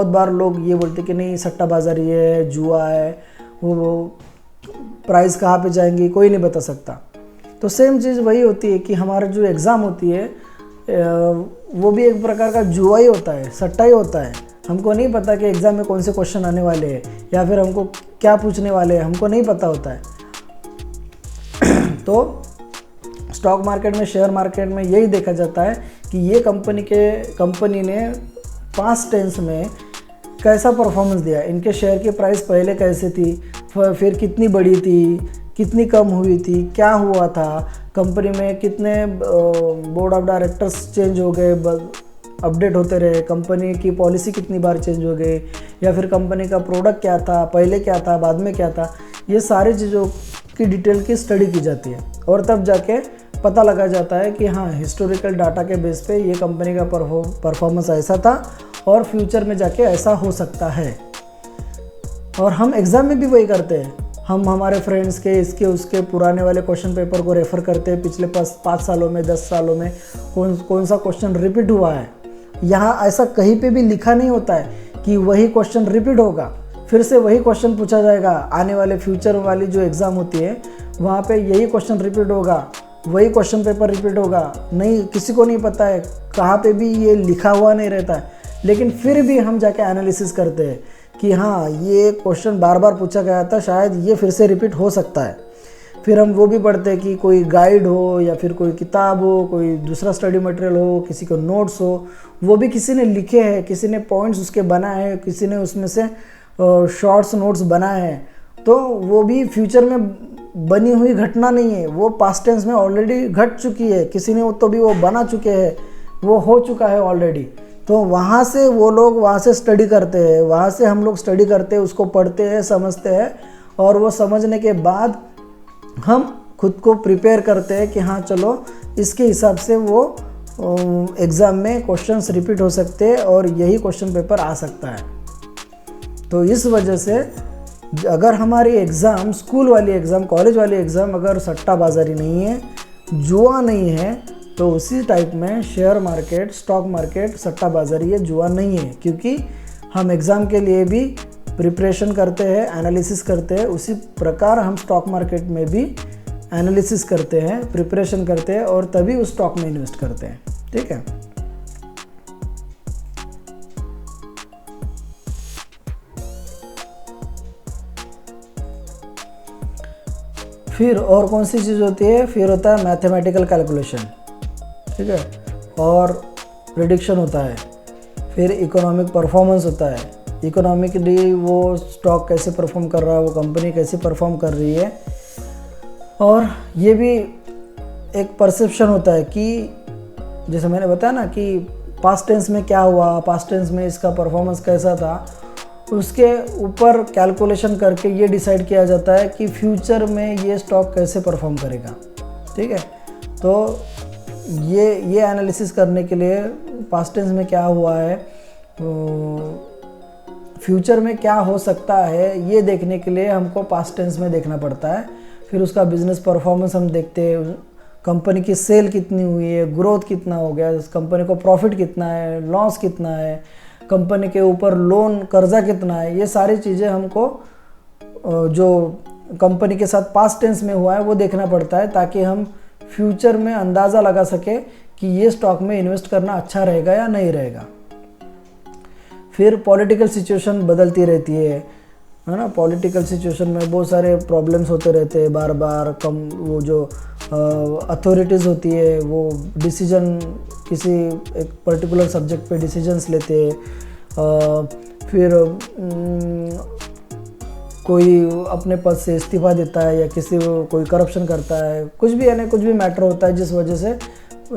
बार लोग ये बोलते कि नहीं सट्टाबाजारी है, जुआ है, वो प्राइस कहाँ पे जाएंगी कोई नहीं बता सकता। तो सेम चीज़ वही होती है कि हमारा जो एग्ज़ाम होती है वो भी एक प्रकार का जुआ ही होता है, सट्टा ही होता है। हमको नहीं पता कि एग्ज़ाम में कौन से क्वेश्चन आने वाले हैं या फिर हमको क्या पूछने वाले हैं, हमको नहीं पता होता है। तो स्टॉक मार्केट में, शेयर मार्केट में यही देखा जाता है कि ये कंपनी ने पास्ट टेंस में कैसा परफॉर्मेंस दिया, इनके शेयर की प्राइस पहले कैसे थी, फिर कितनी बढ़ी थी, कितनी कम हुई थी, क्या हुआ था, कंपनी में कितने बोर्ड ऑफ डायरेक्टर्स चेंज हो गए, अपडेट होते रहे, कंपनी की पॉलिसी कितनी बार चेंज हो गई, या फिर कंपनी का प्रोडक्ट क्या था, पहले क्या था, बाद में क्या था, ये सारी चीज़ों की डिटेल की स्टडी की जाती है। और तब जाके पता लगा जाता है कि हाँ, हिस्टोरिकल डाटा के बेस पे ये कंपनी का परफॉर्मेंस ऐसा था और फ्यूचर में जाके ऐसा हो सकता है। और हम एग्ज़ाम में भी वही करते हैं, हम हमारे फ्रेंड्स के इसके उसके पुराने वाले क्वेश्चन पेपर को रेफ़र करते हैं, पिछले 5 सालों में 10 सालों में कौन सा क्वेश्चन रिपीट हुआ है। यहाँ ऐसा कहीं पे भी लिखा नहीं होता है कि वही क्वेश्चन रिपीट होगा, फिर से वही क्वेश्चन पूछा जाएगा, आने वाले फ्यूचर वाली जो एग्ज़ाम होती है वहाँ पे यही क्वेश्चन रिपीट होगा, वही क्वेश्चन पेपर रिपीट होगा। नहीं, किसी को नहीं पता है, कहाँ पे भी ये लिखा हुआ नहीं रहता है, लेकिन फिर भी हम जाके एनालिसिस करते हैं कि हाँ, ये क्वेश्चन बार बार पूछा गया था, शायद ये फिर से रिपीट हो सकता है। फिर हम वो भी पढ़ते हैं कि कोई गाइड हो या फिर कोई किताब हो, कोई दूसरा स्टडी मटेरियल हो, किसी को नोट्स हो, वो भी किसी ने लिखे हैं, किसी ने पॉइंट्स उसके बनाए हैं, किसी ने उसमें से शॉर्ट्स नोट्स बनाए हैं। तो वो भी फ्यूचर में बनी हुई घटना नहीं है, वो पास्ट टेंस में ऑलरेडी घट चुकी है, किसी ने तो भी वो बना चुके हैं, वो हो चुका है ऑलरेडी। तो वहाँ से वो लोग वहाँ से स्टडी करते हैं, वहाँ से हम लोग स्टडी करते हैं, उसको पढ़ते हैं, समझते हैं, और वो समझने के बाद हम खुद को प्रिपेयर करते हैं कि हाँ चलो इसके हिसाब से वो एग्ज़ाम में क्वेश्चंस रिपीट हो सकते हैं और यही क्वेश्चन पेपर आ सकता है। तो इस वजह से अगर हमारी एग्ज़ाम, स्कूल वाली एग्ज़ाम, कॉलेज वाली एग्ज़ाम अगर सट्टाबाजारी नहीं है, जुआ नहीं है, तो उसी टाइप में शेयर मार्केट, स्टॉक मार्केट सट्टाबाजारी है, जुआ नहीं है। क्योंकि हम एग्ज़ाम के लिए भी प्रिपरेशन करते हैं, एनालिसिस करते हैं, उसी प्रकार हम स्टॉक मार्केट में भी एनालिसिस करते हैं, प्रिपरेशन करते हैं और तभी उस स्टॉक में इन्वेस्ट करते हैं। ठीक है। फिर और कौन सी चीज़ होती है, फिर होता है मैथमेटिकल कैलकुलेशन, ठीक है, और प्रिडिक्शन होता है, फिर इकोनॉमिक परफॉर्मेंस होता है, इकोनॉमिकली वो स्टॉक कैसे परफॉर्म कर रहा है, वो कंपनी कैसे परफॉर्म कर रही है। और ये भी एक परसेप्शन होता है कि जैसे मैंने बताया ना कि पास्ट टेंस में क्या हुआ, पास्ट टेंस में इसका परफॉर्मेंस कैसा था, उसके ऊपर कैलकुलेशन करके ये डिसाइड किया जाता है कि फ्यूचर में ये स्टॉक कैसे परफॉर्म करेगा। ठीक है। तो ये एनालिसिस करने के लिए पास्ट टेंस में क्या हुआ है, फ्यूचर में क्या हो सकता है, ये देखने के लिए हमको पास्ट टेंस में देखना पड़ता है। फिर उसका बिजनेस परफॉर्मेंस हम देखते हैं, कंपनी की सेल कितनी हुई है, ग्रोथ कितना हो गया, कंपनी को प्रॉफिट कितना है, लॉस कितना है, कंपनी के ऊपर लोन कर्जा कितना है, ये सारी चीज़ें हमको जो कंपनी के साथ पास्ट टेंस में हुआ है वो देखना पड़ता है, ताकि हम फ्यूचर में अंदाज़ा लगा सके कि ये स्टॉक में इन्वेस्ट करना अच्छा रहेगा या नहीं रहेगा। फिर पॉलिटिकल सिचुएशन बदलती रहती है ना। पॉलिटिकल सिचुएशन में बहुत सारे प्रॉब्लम्स होते रहते हैं बार बार। वो जो अथॉरिटीज़ होती है वो डिसीजन किसी एक पर्टिकुलर सब्जेक्ट पे डिसीजंस लेते हैं। फिर कोई अपने पद से इस्तीफा देता है या कोई करप्शन करता है, कुछ भी यानी कुछ भी मैटर होता है, जिस वजह से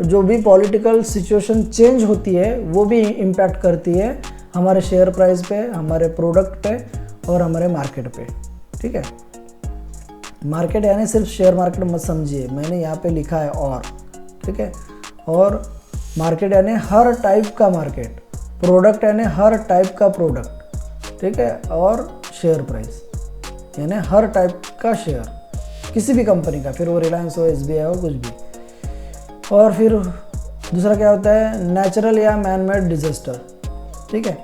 जो भी पॉलिटिकल सिचुएशन चेंज होती है वो भी इम्पैक्ट करती है हमारे शेयर प्राइस पे, हमारे प्रोडक्ट पे और हमारे मार्केट पे। ठीक है, मार्केट यानी सिर्फ शेयर मार्केट मत समझिए, मैंने यहाँ पे लिखा है और। ठीक है, और मार्केट यानी हर टाइप का मार्केट, प्रोडक्ट यानी हर टाइप का प्रोडक्ट। ठीक है, और शेयर प्राइस यानी हर टाइप का शेयर किसी भी कंपनी का, फिर वो रिलायंस हो, SBI हो, कुछ भी। और फिर दूसरा क्या होता है, नेचुरल या मैन मेड डिजास्टर। ठीक है,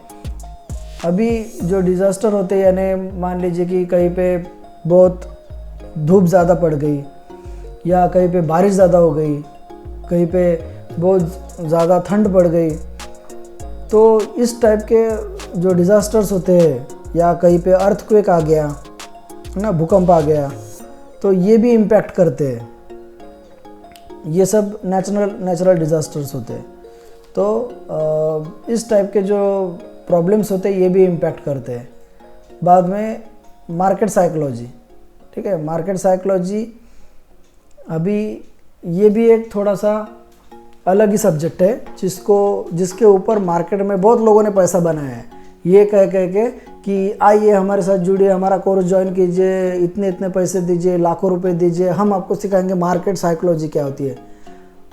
अभी जो डिज़ास्टर होते हैं यानी मान लीजिए कि कहीं पे बहुत धूप ज़्यादा पड़ गई या कहीं पे बारिश ज़्यादा हो गई, कहीं पे बहुत ज़्यादा ठंड पड़ गई, तो इस टाइप के जो डिज़ास्टर्स होते हैं, या कहीं पे अर्थक्वेक आ गया है ना, भूकंप आ गया, तो ये भी इम्पैक्ट करते हैं। ये सब नेचुरल डिज़ास्टर्स होते हैं। तो इस टाइप के जो प्रॉब्लम्स होते हैं ये भी इम्पैक्ट करते हैं। बाद में मार्केट साइकोलॉजी। ठीक है, मार्केट साइकोलॉजी अभी ये भी एक थोड़ा सा अलग ही सब्जेक्ट है, जिसके ऊपर मार्केट में बहुत लोगों ने पैसा बनाया है, ये कह के कि आइए हमारे साथ जुड़िए, हमारा कोर्स ज्वाइन कीजिए, इतने पैसे दीजिए, लाखों रुपए दीजिए, हम आपको सिखाएंगे मार्केट साइकोलॉजी क्या होती है।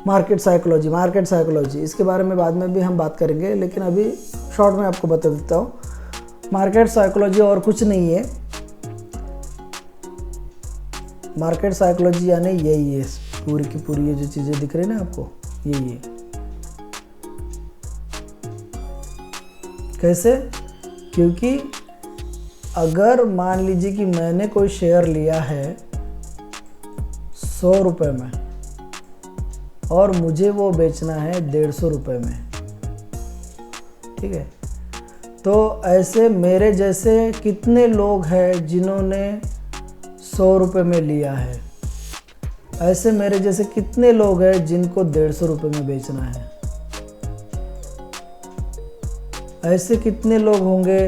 मार्केट साइकोलॉजी इसके बारे में बाद में भी हम बात करेंगे, लेकिन अभी शॉर्ट में आपको बता देता हूँ। मार्केट साइकोलॉजी और कुछ नहीं है, मार्केट साइकोलॉजी यानी यही है, पूरी की पूरी ये जो चीज़ें दिख रही है ना आपको, यही है। कैसे? क्योंकि अगर मान लीजिए कि मैंने कोई शेयर लिया है 100 रुपये में और मुझे वो बेचना है 150 रुपये में। ठीक है, तो ऐसे मेरे जैसे कितने लोग हैं जिन्होंने 100 रुपये में लिया है? ऐसे मेरे जैसे कितने लोग हैं जिनको 150 रुपये में बेचना है? ऐसे कितने लोग होंगे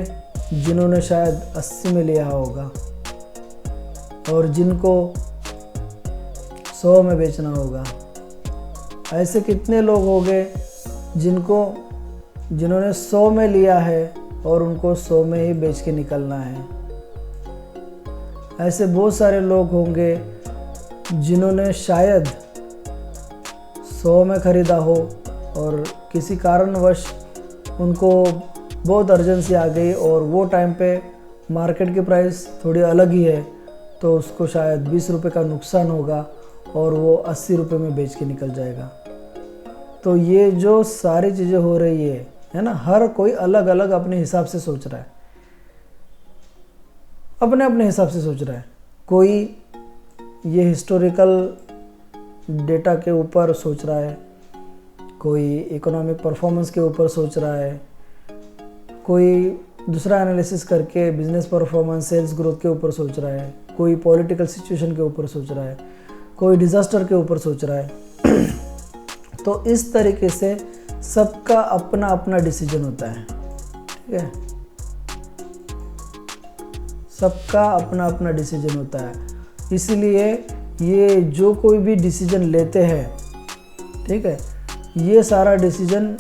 जिन्होंने शायद 80 में लिया होगा और जिनको 100 में बेचना होगा? ऐसे कितने लोग होंगे जिन्होंने 100 में लिया है और उनको 100 में ही बेच के निकलना है? ऐसे बहुत सारे लोग होंगे जिन्होंने शायद 100 में ख़रीदा हो और किसी कारणवश उनको बहुत अर्जेंसी आ गई और वो टाइम पे मार्केट की प्राइस थोड़ी अलग ही है, तो उसको शायद 20 रुपये का नुकसान होगा और वो 80 रुपये में बेच के निकल जाएगा। तो ये जो सारी चीज़ें हो रही है ना, हर कोई अलग अलग अपने हिसाब से सोच रहा है, अपने हिसाब से सोच रहा है। कोई ये हिस्टोरिकल डेटा के ऊपर सोच रहा है, कोई इकोनॉमिक परफॉर्मेंस के ऊपर सोच रहा है, कोई दूसरा एनालिसिस करके बिजनेस परफॉर्मेंस, सेल्स ग्रोथ के ऊपर सोच रहा है, कोई पॉलिटिकल सिचुएशन के ऊपर सोच रहा है, कोई डिज़ास्टर के ऊपर सोच रहा है। तो इस तरीके से सबका अपना अपना डिसीजन होता है। ठीक है, सबका अपना अपना डिसीजन होता है। इसीलिए ये जो कोई भी डिसीजन लेते हैं, ठीक है, ये सारा डिसीजन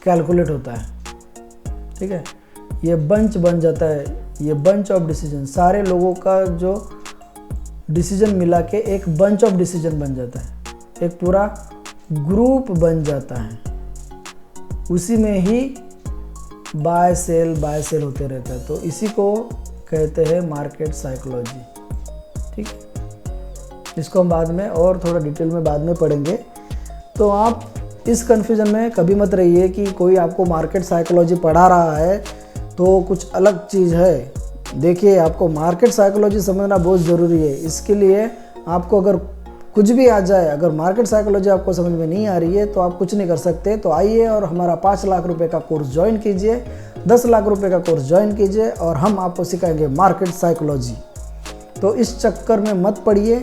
कैलकुलेट होता है। ठीक है, ये बंच बन जाता है, ये बंच ऑफ डिसीजन, सारे लोगों का जो डिसीजन मिला के एक बंच ऑफ डिसीजन बन जाता है, एक पूरा ग्रुप बन जाता है। उसी में ही बाय सेल होते रहता है। तो इसी को कहते हैं मार्केट साइकोलॉजी। ठीक है, इसको हम बाद में और थोड़ा डिटेल में बाद में पढ़ेंगे। तो आप इस कन्फ्यूज़न में कभी मत रहिए कि कोई आपको मार्केट साइकोलॉजी पढ़ा रहा है तो कुछ अलग चीज़ है। देखिए, आपको मार्केट साइकोलॉजी समझना बहुत ज़रूरी है। इसके लिए आपको अगर कुछ भी आ जाए, अगर मार्केट साइकोलॉजी आपको समझ में नहीं आ रही है तो आप कुछ नहीं कर सकते। तो आइए और हमारा 5 लाख रुपए का कोर्स ज्वाइन कीजिए, 10 लाख रुपए का कोर्स ज्वाइन कीजिए और हम आपको सिखाएंगे मार्केट साइकोलॉजी। तो इस चक्कर में मत पड़िए,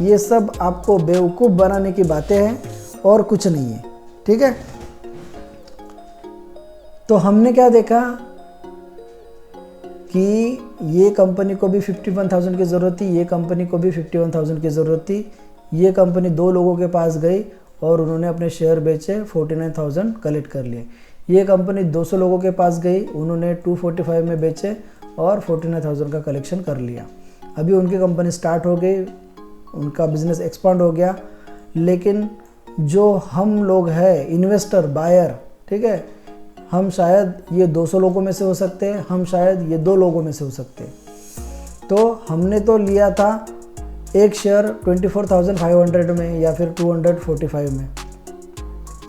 ये सब आपको बेवकूफ़ बनाने की बातें हैं और कुछ नहीं है, ठीक है। तो हमने क्या देखा कि ये कंपनी को भी 51,000 की ज़रूरत थी, ये कंपनी को भी 51,000 की ज़रूरत थी। ये कंपनी 2 लोगों के पास गई और उन्होंने अपने शेयर बेचे, 49,000 कलेक्ट कर लिए। ये कंपनी 200 लोगों के पास गई, उन्होंने 245 में बेचे और 49,000 का कलेक्शन कर लिया। अभी उनकी कंपनी स्टार्ट हो गई, उनका बिजनेस एक्सपांड हो गया। लेकिन जो हम लोग हैं इन्वेस्टर, बायर, ठीक है, हम शायद ये 200 लोगों में से हो सकते हैं, हम शायद ये 2 लोगों में से हो सकते हैं। तो हमने तो लिया था एक शेयर 24,500 में या फिर 245 में,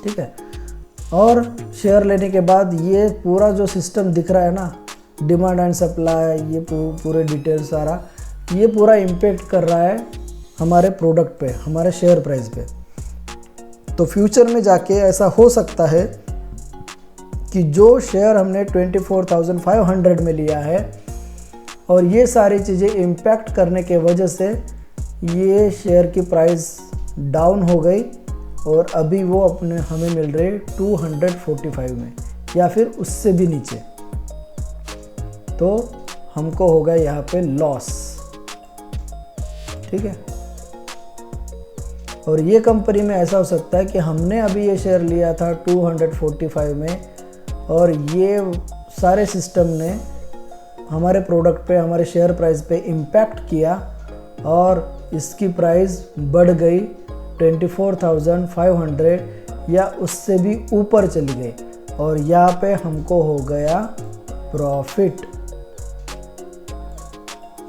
ठीक है। और शेयर लेने के बाद ये पूरा जो सिस्टम दिख रहा है ना, डिमांड एंड सप्लाई, ये पूरे डिटेल सारा, ये पूरा इम्पेक्ट कर रहा है हमारे प्रोडक्ट पे, हमारे शेयर प्राइस पे। तो फ्यूचर में जाके ऐसा हो सकता है कि जो शेयर हमने 24,500 में लिया है और ये सारी चीज़ें इम्पैक्ट करने के वजह से ये शेयर की प्राइस डाउन हो गई और अभी वो हमें मिल रहे 245 में या फिर उससे भी नीचे। तो हमको होगा यहाँ पे लॉस, ठीक है। और ये कंपनी में ऐसा हो सकता है कि हमने अभी ये शेयर लिया था 245 में और ये सारे सिस्टम ने हमारे प्रोडक्ट पे, हमारे शेयर प्राइस पे इम्पैक्ट किया और इसकी प्राइस बढ़ गई 24,500 या उससे भी ऊपर चली गई और यहाँ पे हमको हो गया प्रॉफिट,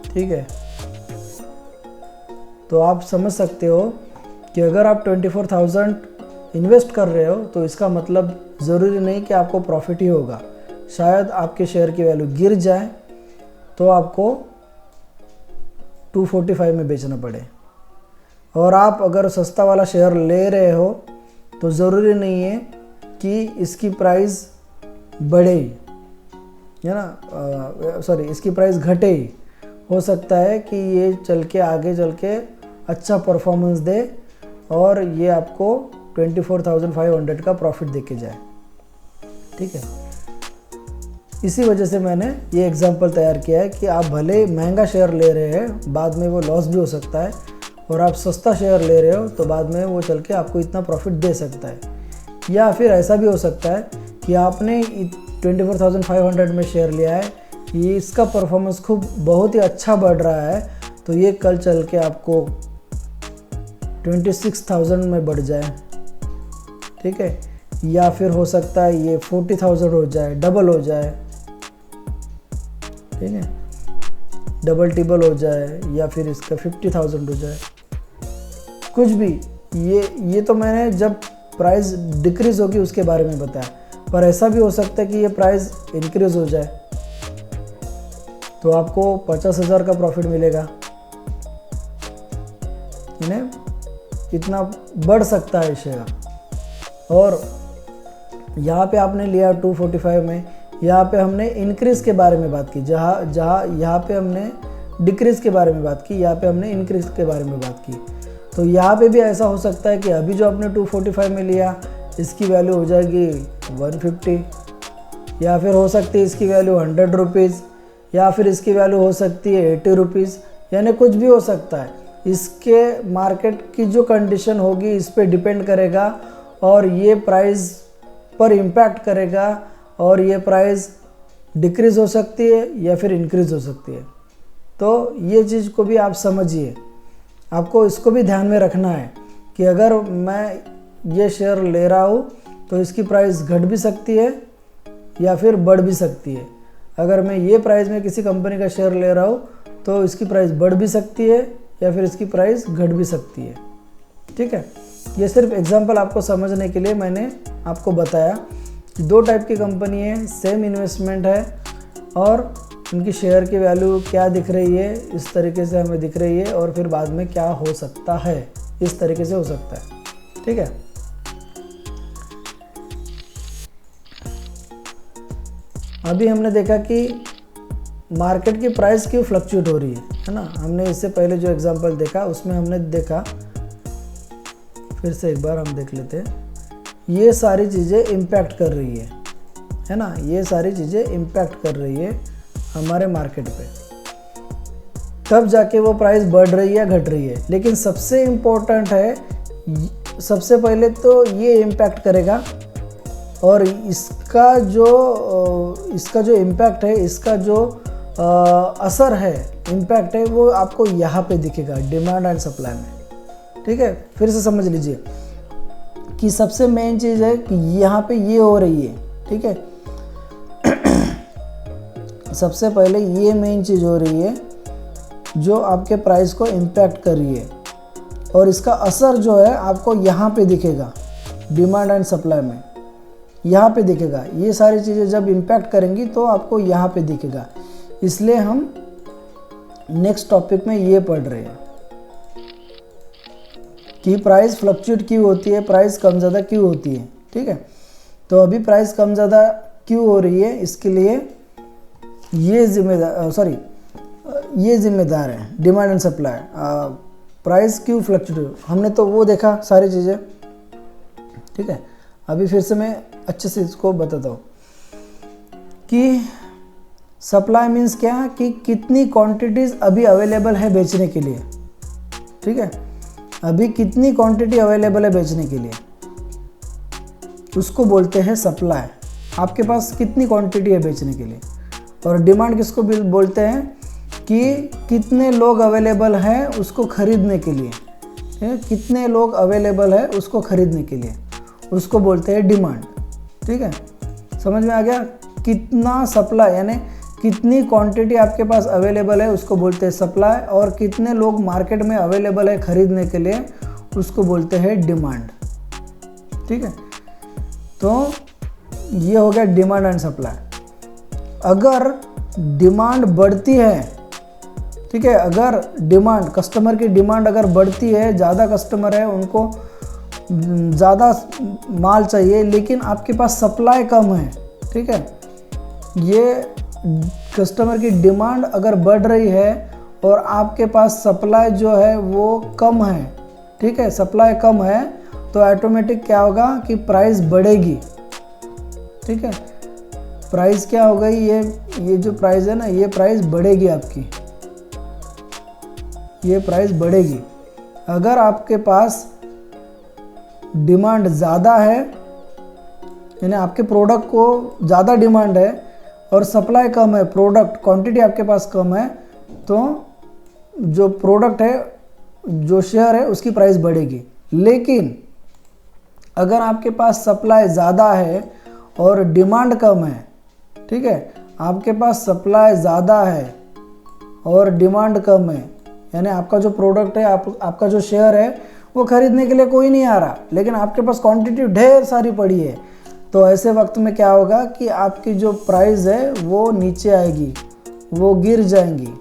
ठीक है। तो आप समझ सकते हो कि अगर आप 24,000 इन्वेस्ट कर रहे हो तो इसका मतलब ज़रूरी नहीं कि आपको प्रॉफिट ही होगा। शायद आपके शेयर की वैल्यू गिर जाए तो आपको 245 में बेचना पड़े। और आप अगर सस्ता वाला शेयर ले रहे हो तो ज़रूरी नहीं है कि इसकी प्राइस बढ़े ही, है ना, सॉरी, इसकी प्राइस घटे ही। हो सकता है कि ये चल के आगे चल के अच्छा परफॉर्मेंस दे और ये आपको 24,500 का प्रॉफिट दे के जाए, ठीक है। इसी वजह से मैंने ये एग्जांपल तैयार किया है कि आप भले महंगा शेयर ले रहे हैं, बाद में वो लॉस भी हो सकता है, और आप सस्ता शेयर ले रहे हो तो बाद में वो चल के आपको इतना प्रॉफिट दे सकता है। या फिर ऐसा भी हो सकता है कि आपने 24,500 में शेयर लिया है, ये इसका परफॉर्मेंस बहुत ही अच्छा बढ़ रहा है, तो ये कल चल के आपको 26,000 में बढ़ जाए, ठीक है। या फिर हो सकता है ये 40,000 हो जाए, डबल हो जाए, ठीक है, डबल टिबल हो जाए, या फिर इसका 50,000 हो जाए, कुछ भी। ये तो मैंने जब प्राइस डिक्रीज़ होगी उसके बारे में बताया, पर ऐसा भी हो सकता है कि ये प्राइस इंक्रीज़ हो जाए तो आपको 50,000 का प्रॉफिट मिलेगा, इतना बढ़ सकता है शेयर। और यहाँ पे आपने लिया 245 में, यहाँ पे हमने इंक्रीज़ के बारे में बात की, जहाँ यहाँ पे हमने डिक्रीज़ के बारे में बात की, यहाँ पे हमने इंक्रीज़ के बारे में बात की। तो यहाँ पे भी ऐसा हो सकता है कि अभी जो आपने 245 में लिया इसकी वैल्यू हो जाएगी 150, या फिर हो सकती है इसकी वैल्यू 100 रुपीज़, या फिर इसकी वैल्यू हो सकती है 80 रुपीज़, यानी कुछ भी हो सकता है। इसके मार्केट की जो कंडीशन होगी इस पे डिपेंड करेगा और ये प्राइस पर इम्पैक्ट करेगा, और ये प्राइस डिक्रीज़ हो सकती है या फिर इंक्रीज़ हो सकती है। तो ये चीज़ को भी आप समझिए, आपको इसको भी ध्यान में रखना है कि अगर मैं ये शेयर ले रहा हूँ तो इसकी प्राइस घट भी सकती है या फिर बढ़ भी सकती है। अगर मैं ये प्राइस में किसी कंपनी का शेयर ले रहा हूँ तो इसकी प्राइस बढ़ भी सकती है या फिर इसकी प्राइस घट भी सकती है, ठीक है। ये सिर्फ एग्जांपल आपको समझने के लिए मैंने आपको बताया कि 2 टाइप की कंपनी है, सेम इन्वेस्टमेंट है और उनकी शेयर की वैल्यू क्या दिख रही है, इस तरीके से हमें दिख रही है, और फिर बाद में क्या हो सकता है, इस तरीके से हो सकता है। ठीक है, अभी हमने देखा कि मार्केट की प्राइस क्यों फ्लक्चुएट हो रही है ना। हमने इससे पहले जो एग्जांपल देखा उसमें हमने देखा, फिर से एक बार हम देख लेते हैं, ये सारी चीज़ें इम्पैक्ट कर रही है ना, ये सारी चीज़ें इम्पैक्ट कर रही है हमारे मार्केट पे, तब जाके वो प्राइस बढ़ रही है घट रही है। लेकिन सबसे इम्पोर्टेंट है, सबसे पहले तो ये इम्पैक्ट करेगा, और इसका जो इम्पैक्ट है, इसका जो असर है, इम्पैक्ट है, वो आपको यहाँ पे दिखेगा डिमांड एंड सप्लाई में। ठीक है, फिर से समझ लीजिए कि सबसे मेन चीज़ है कि यहाँ पे ये हो रही है। ठीक है, सबसे पहले ये मेन चीज़ हो रही है जो आपके प्राइस को इम्पैक्ट कर रही है, और इसका असर जो है आपको यहाँ पे दिखेगा डिमांड एंड सप्लाई में, यहाँ पे दिखेगा। ये सारी चीज़ें जब इम्पैक्ट करेंगी तो आपको यहाँ पे दिखेगा। इसलिए हम नेक्स्ट टॉपिक में ये पढ़ रहे हैं कि प्राइस फ्लक्चुएट क्यों होती है, प्राइस कम ज़्यादा क्यों होती है। ठीक है, तो अभी प्राइस कम ज़्यादा क्यों हो रही है, इसके लिए ये जिम्मेदार है डिमांड एंड सप्लाई। प्राइस क्यों फ्लक्चुएट, हमने तो वो देखा सारी चीज़ें। ठीक है, अभी फिर से मैं अच्छे से इसको बताता हूँ कि सप्लाई मीन्स क्या, कि कितनी क्वांटिटीज़ अभी अवेलेबल है बेचने के लिए। ठीक है, अभी कितनी क्वांटिटी अवेलेबल है बेचने के लिए, उसको बोलते हैं सप्लाई। आपके पास कितनी क्वांटिटी है बेचने के लिए। और डिमांड किसको बोलते हैं, कि कितने लोग अवेलेबल हैं उसको खरीदने के लिए। कितने लोग अवेलेबल है उसको खरीदने के लिए, उसको बोलते हैं डिमांड। ठीक है, समझ में आ गया। कितना सप्लाई यानी कितनी क्वांटिटी आपके पास अवेलेबल है उसको बोलते हैं सप्लाई, और कितने लोग मार्केट में अवेलेबल है खरीदने के लिए उसको बोलते हैं डिमांड। ठीक है, तो ये हो गया डिमांड एंड सप्लाई। अगर डिमांड बढ़ती है, ठीक है, अगर डिमांड, कस्टमर की डिमांड अगर बढ़ती है, ज़्यादा कस्टमर है, उनको ज़्यादा माल चाहिए, लेकिन आपके पास सप्लाई कम है। ठीक है, ये कस्टमर की डिमांड अगर बढ़ रही है और आपके पास सप्लाई जो है वो कम है, ठीक है, सप्लाई कम है, तो ऑटोमेटिक क्या होगा कि प्राइस बढ़ेगी। ठीक है, प्राइस क्या हो गई, ये जो प्राइस है ना, ये प्राइस बढ़ेगी आपकी, ये प्राइस बढ़ेगी। अगर आपके पास डिमांड ज़्यादा है, यानी आपके प्रोडक्ट को ज़्यादा डिमांड है और सप्लाई कम है, प्रोडक्ट क्वांटिटी आपके पास कम है, तो जो प्रोडक्ट है, जो शेयर है, उसकी प्राइस बढ़ेगी। लेकिन अगर आपके पास सप्लाई ज़्यादा है और डिमांड कम है, ठीक है, आपके पास सप्लाई ज़्यादा है और डिमांड कम है, यानी आपका जो प्रोडक्ट है, आपका जो शेयर है, वो खरीदने के लिए कोई नहीं आ रहा, लेकिन आपके पास क्वांटिटी ढेर सारी पड़ी है, तो ऐसे वक्त में क्या होगा कि आपकी जो प्राइस है वो नीचे आएगी, वो गिर जाएंगी।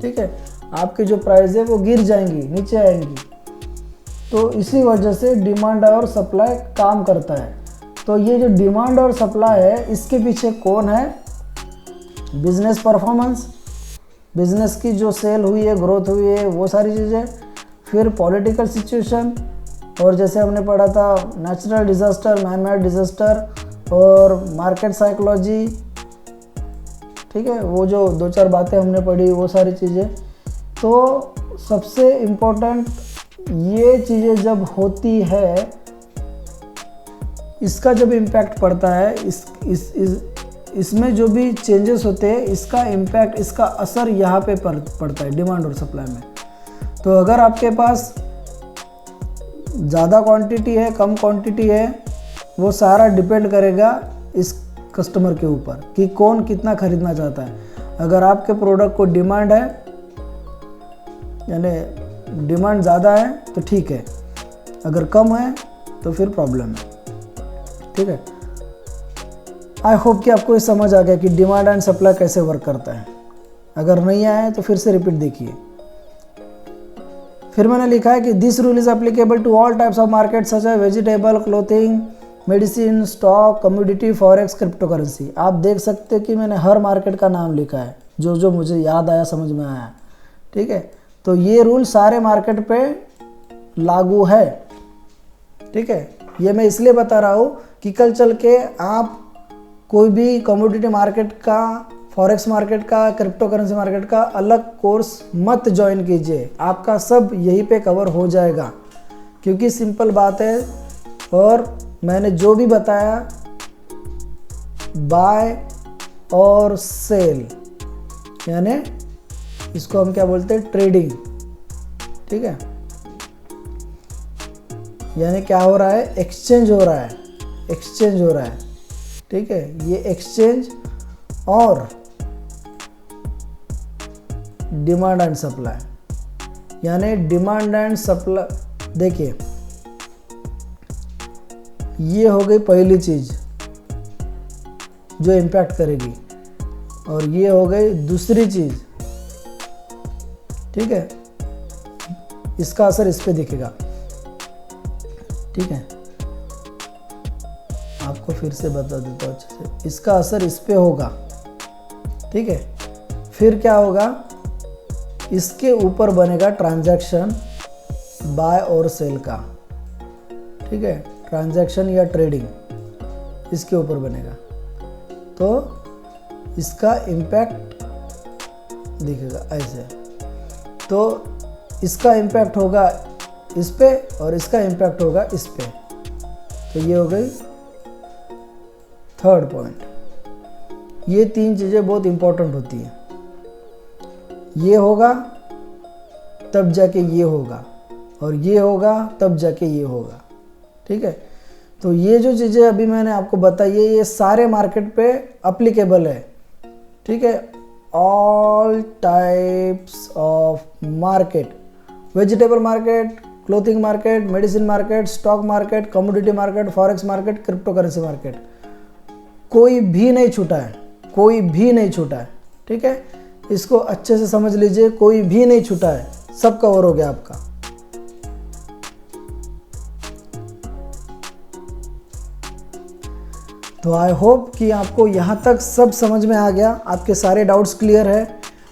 ठीक है, आपकी जो प्राइस है वो गिर जाएंगी, नीचे आएंगी। तो इसी वजह से डिमांड और सप्लाई काम करता है। तो ये जो डिमांड और सप्लाई है, इसके पीछे कौन है, बिजनेस परफॉर्मेंस, बिजनेस की जो सेल हुई है, ग्रोथ हुई है, वो सारी चीज़ें, फिर पॉलिटिकल सिचुएशन, और जैसे हमने पढ़ा था natural disaster, man made disaster, और मार्केट साइकोलॉजी। ठीक है, वो जो 2-4 बातें हमने पढ़ी, वो सारी चीज़ें। तो सबसे इम्पोर्टेंट ये चीज़ें जब होती है, इसका जब इम्पैक्ट पड़ता है, इसमें जो भी चेंजेस होते हैं, इसका इम्पैक्ट, इसका असर यहाँ पे पड़ता है डिमांड और सप्लाई में। तो अगर आपके पास ज़्यादा क्वांटिटी है, कम क्वांटिटी है, वो सारा डिपेंड करेगा इस कस्टमर के ऊपर कि कौन कितना खरीदना चाहता है। अगर आपके प्रोडक्ट को डिमांड है, यानी डिमांड ज़्यादा है, तो ठीक है, अगर कम है तो फिर प्रॉब्लम है। ठीक है, आई होप कि आपको ये समझ आ गया कि डिमांड एंड सप्लाई कैसे वर्क करता है। अगर नहीं आया है तो फिर से रिपीट देखिए। फिर मैंने लिखा है कि this rule is applicable to all types of market such as vegetable, clothing, medicine, stock, commodity, forex, crypto currency. आप देख सकते हो कि मैंने हर मार्केट का नाम लिखा है जो जो मुझे याद आया, समझ में आया। ठीक है, तो ये रूल सारे मार्केट पे लागू है। ठीक है, ये मैं इसलिए बता रहा हूँ कि कल चल के आप कोई भी कमोडिटी मार्केट का, फॉरेक्स मार्केट का, क्रिप्टो करेंसी मार्केट का अलग कोर्स मत ज्वाइन कीजिए। आपका सब यहीं पे कवर हो जाएगा, क्योंकि सिंपल बात है। और मैंने जो भी बताया, बाय और सेल, यानी इसको हम क्या बोलते हैं, ट्रेडिंग। ठीक है, यानी क्या हो रहा है, एक्सचेंज हो रहा है, एक्सचेंज हो रहा है। ठीक है, ये एक्सचेंज और डिमांड एंड सप्लाई, यानी डिमांड एंड सप्लाई। देखिए, ये हो गई पहली चीज जो इम्पैक्ट करेगी, और ये हो गई दूसरी चीज। ठीक है, इसका असर इस पे दिखेगा। ठीक है, आपको फिर से बता देता हूँ अच्छे से, इसका असर इस पे होगा। ठीक है, फिर क्या होगा, इसके ऊपर बनेगा ट्रांजैक्शन बाय और सेल का। ठीक है, ट्रांजैक्शन या ट्रेडिंग इसके ऊपर बनेगा, तो इसका इम्पैक्ट दिखेगा ऐसे। तो इसका इम्पैक्ट होगा इस पे और इसका इम्पैक्ट होगा इस पे। तो ये हो गई थर्ड पॉइंट। ये तीन चीज़ें बहुत इंपॉर्टेंट होती हैं। ये होगा तब जाके ये होगा, और ये होगा तब जाके ये होगा। ठीक है, तो ये जो चीज़ें अभी मैंने आपको बताई है, ये सारे मार्केट पे अप्लीकेबल है। ठीक है, all types of market, vegetable market, clothing market, medicine market, stock market, commodity market, forex market, crypto currency market, कोई भी नहीं छूटा है, कोई भी नहीं छूटा है। ठीक है, इसको अच्छे से समझ लीजिए, कोई भी नहीं छूटा है, सब कवर हो गया आपका। तो आई होप कि आपको यहाँ तक सब समझ में आ गया, आपके सारे डाउट्स क्लियर है,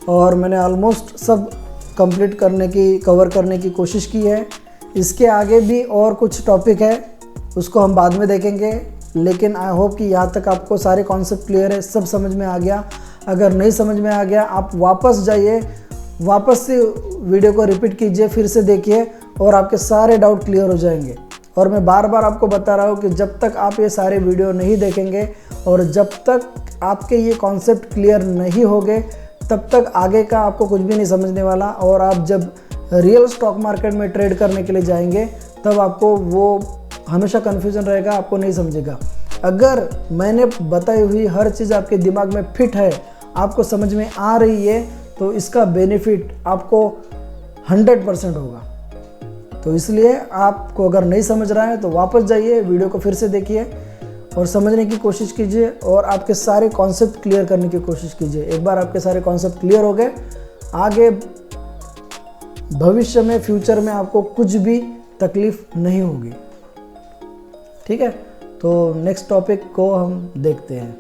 और मैंने ऑलमोस्ट सब कंप्लीट करने की, कवर करने की कोशिश की है। इसके आगे भी और कुछ टॉपिक है, उसको हम बाद में देखेंगे, लेकिन आई होप कि यहाँ तक आपको सारे कॉन्सेप्ट क्लियर है, सब समझ में आ गया। अगर नहीं समझ में आ गया, आप वापस जाइए, वापस से वीडियो को रिपीट कीजिए, फिर से देखिए, और आपके सारे डाउट क्लियर हो जाएंगे। और मैं बार बार आपको बता रहा हूँ कि जब तक आप ये सारे वीडियो नहीं देखेंगे और जब तक आपके ये कॉन्सेप्ट क्लियर नहीं होंगे, तब तक आगे का आपको कुछ भी नहीं समझने वाला। और आप जब रियल स्टॉक मार्केट में ट्रेड करने के लिए जाएंगे, तब आपको वो हमेशा कन्फ्यूज़न रहेगा, आपको नहीं समझेगा। अगर मैंने बताई हुई हर चीज़ आपके दिमाग में फिट है, आपको समझ में आ रही है, तो इसका बेनिफिट आपको 100% होगा। तो इसलिए आपको अगर नहीं समझ रहा है तो वापस जाइए, वीडियो को फिर से देखिए और समझने की कोशिश कीजिए, और आपके सारे कॉन्सेप्ट क्लियर करने की कोशिश कीजिए। एक बार आपके सारे कॉन्सेप्ट क्लियर हो गए, आगे भविष्य में, फ्यूचर में आपको कुछ भी तकलीफ नहीं होगी। ठीक है, तो नेक्स्ट टॉपिक को हम देखते हैं।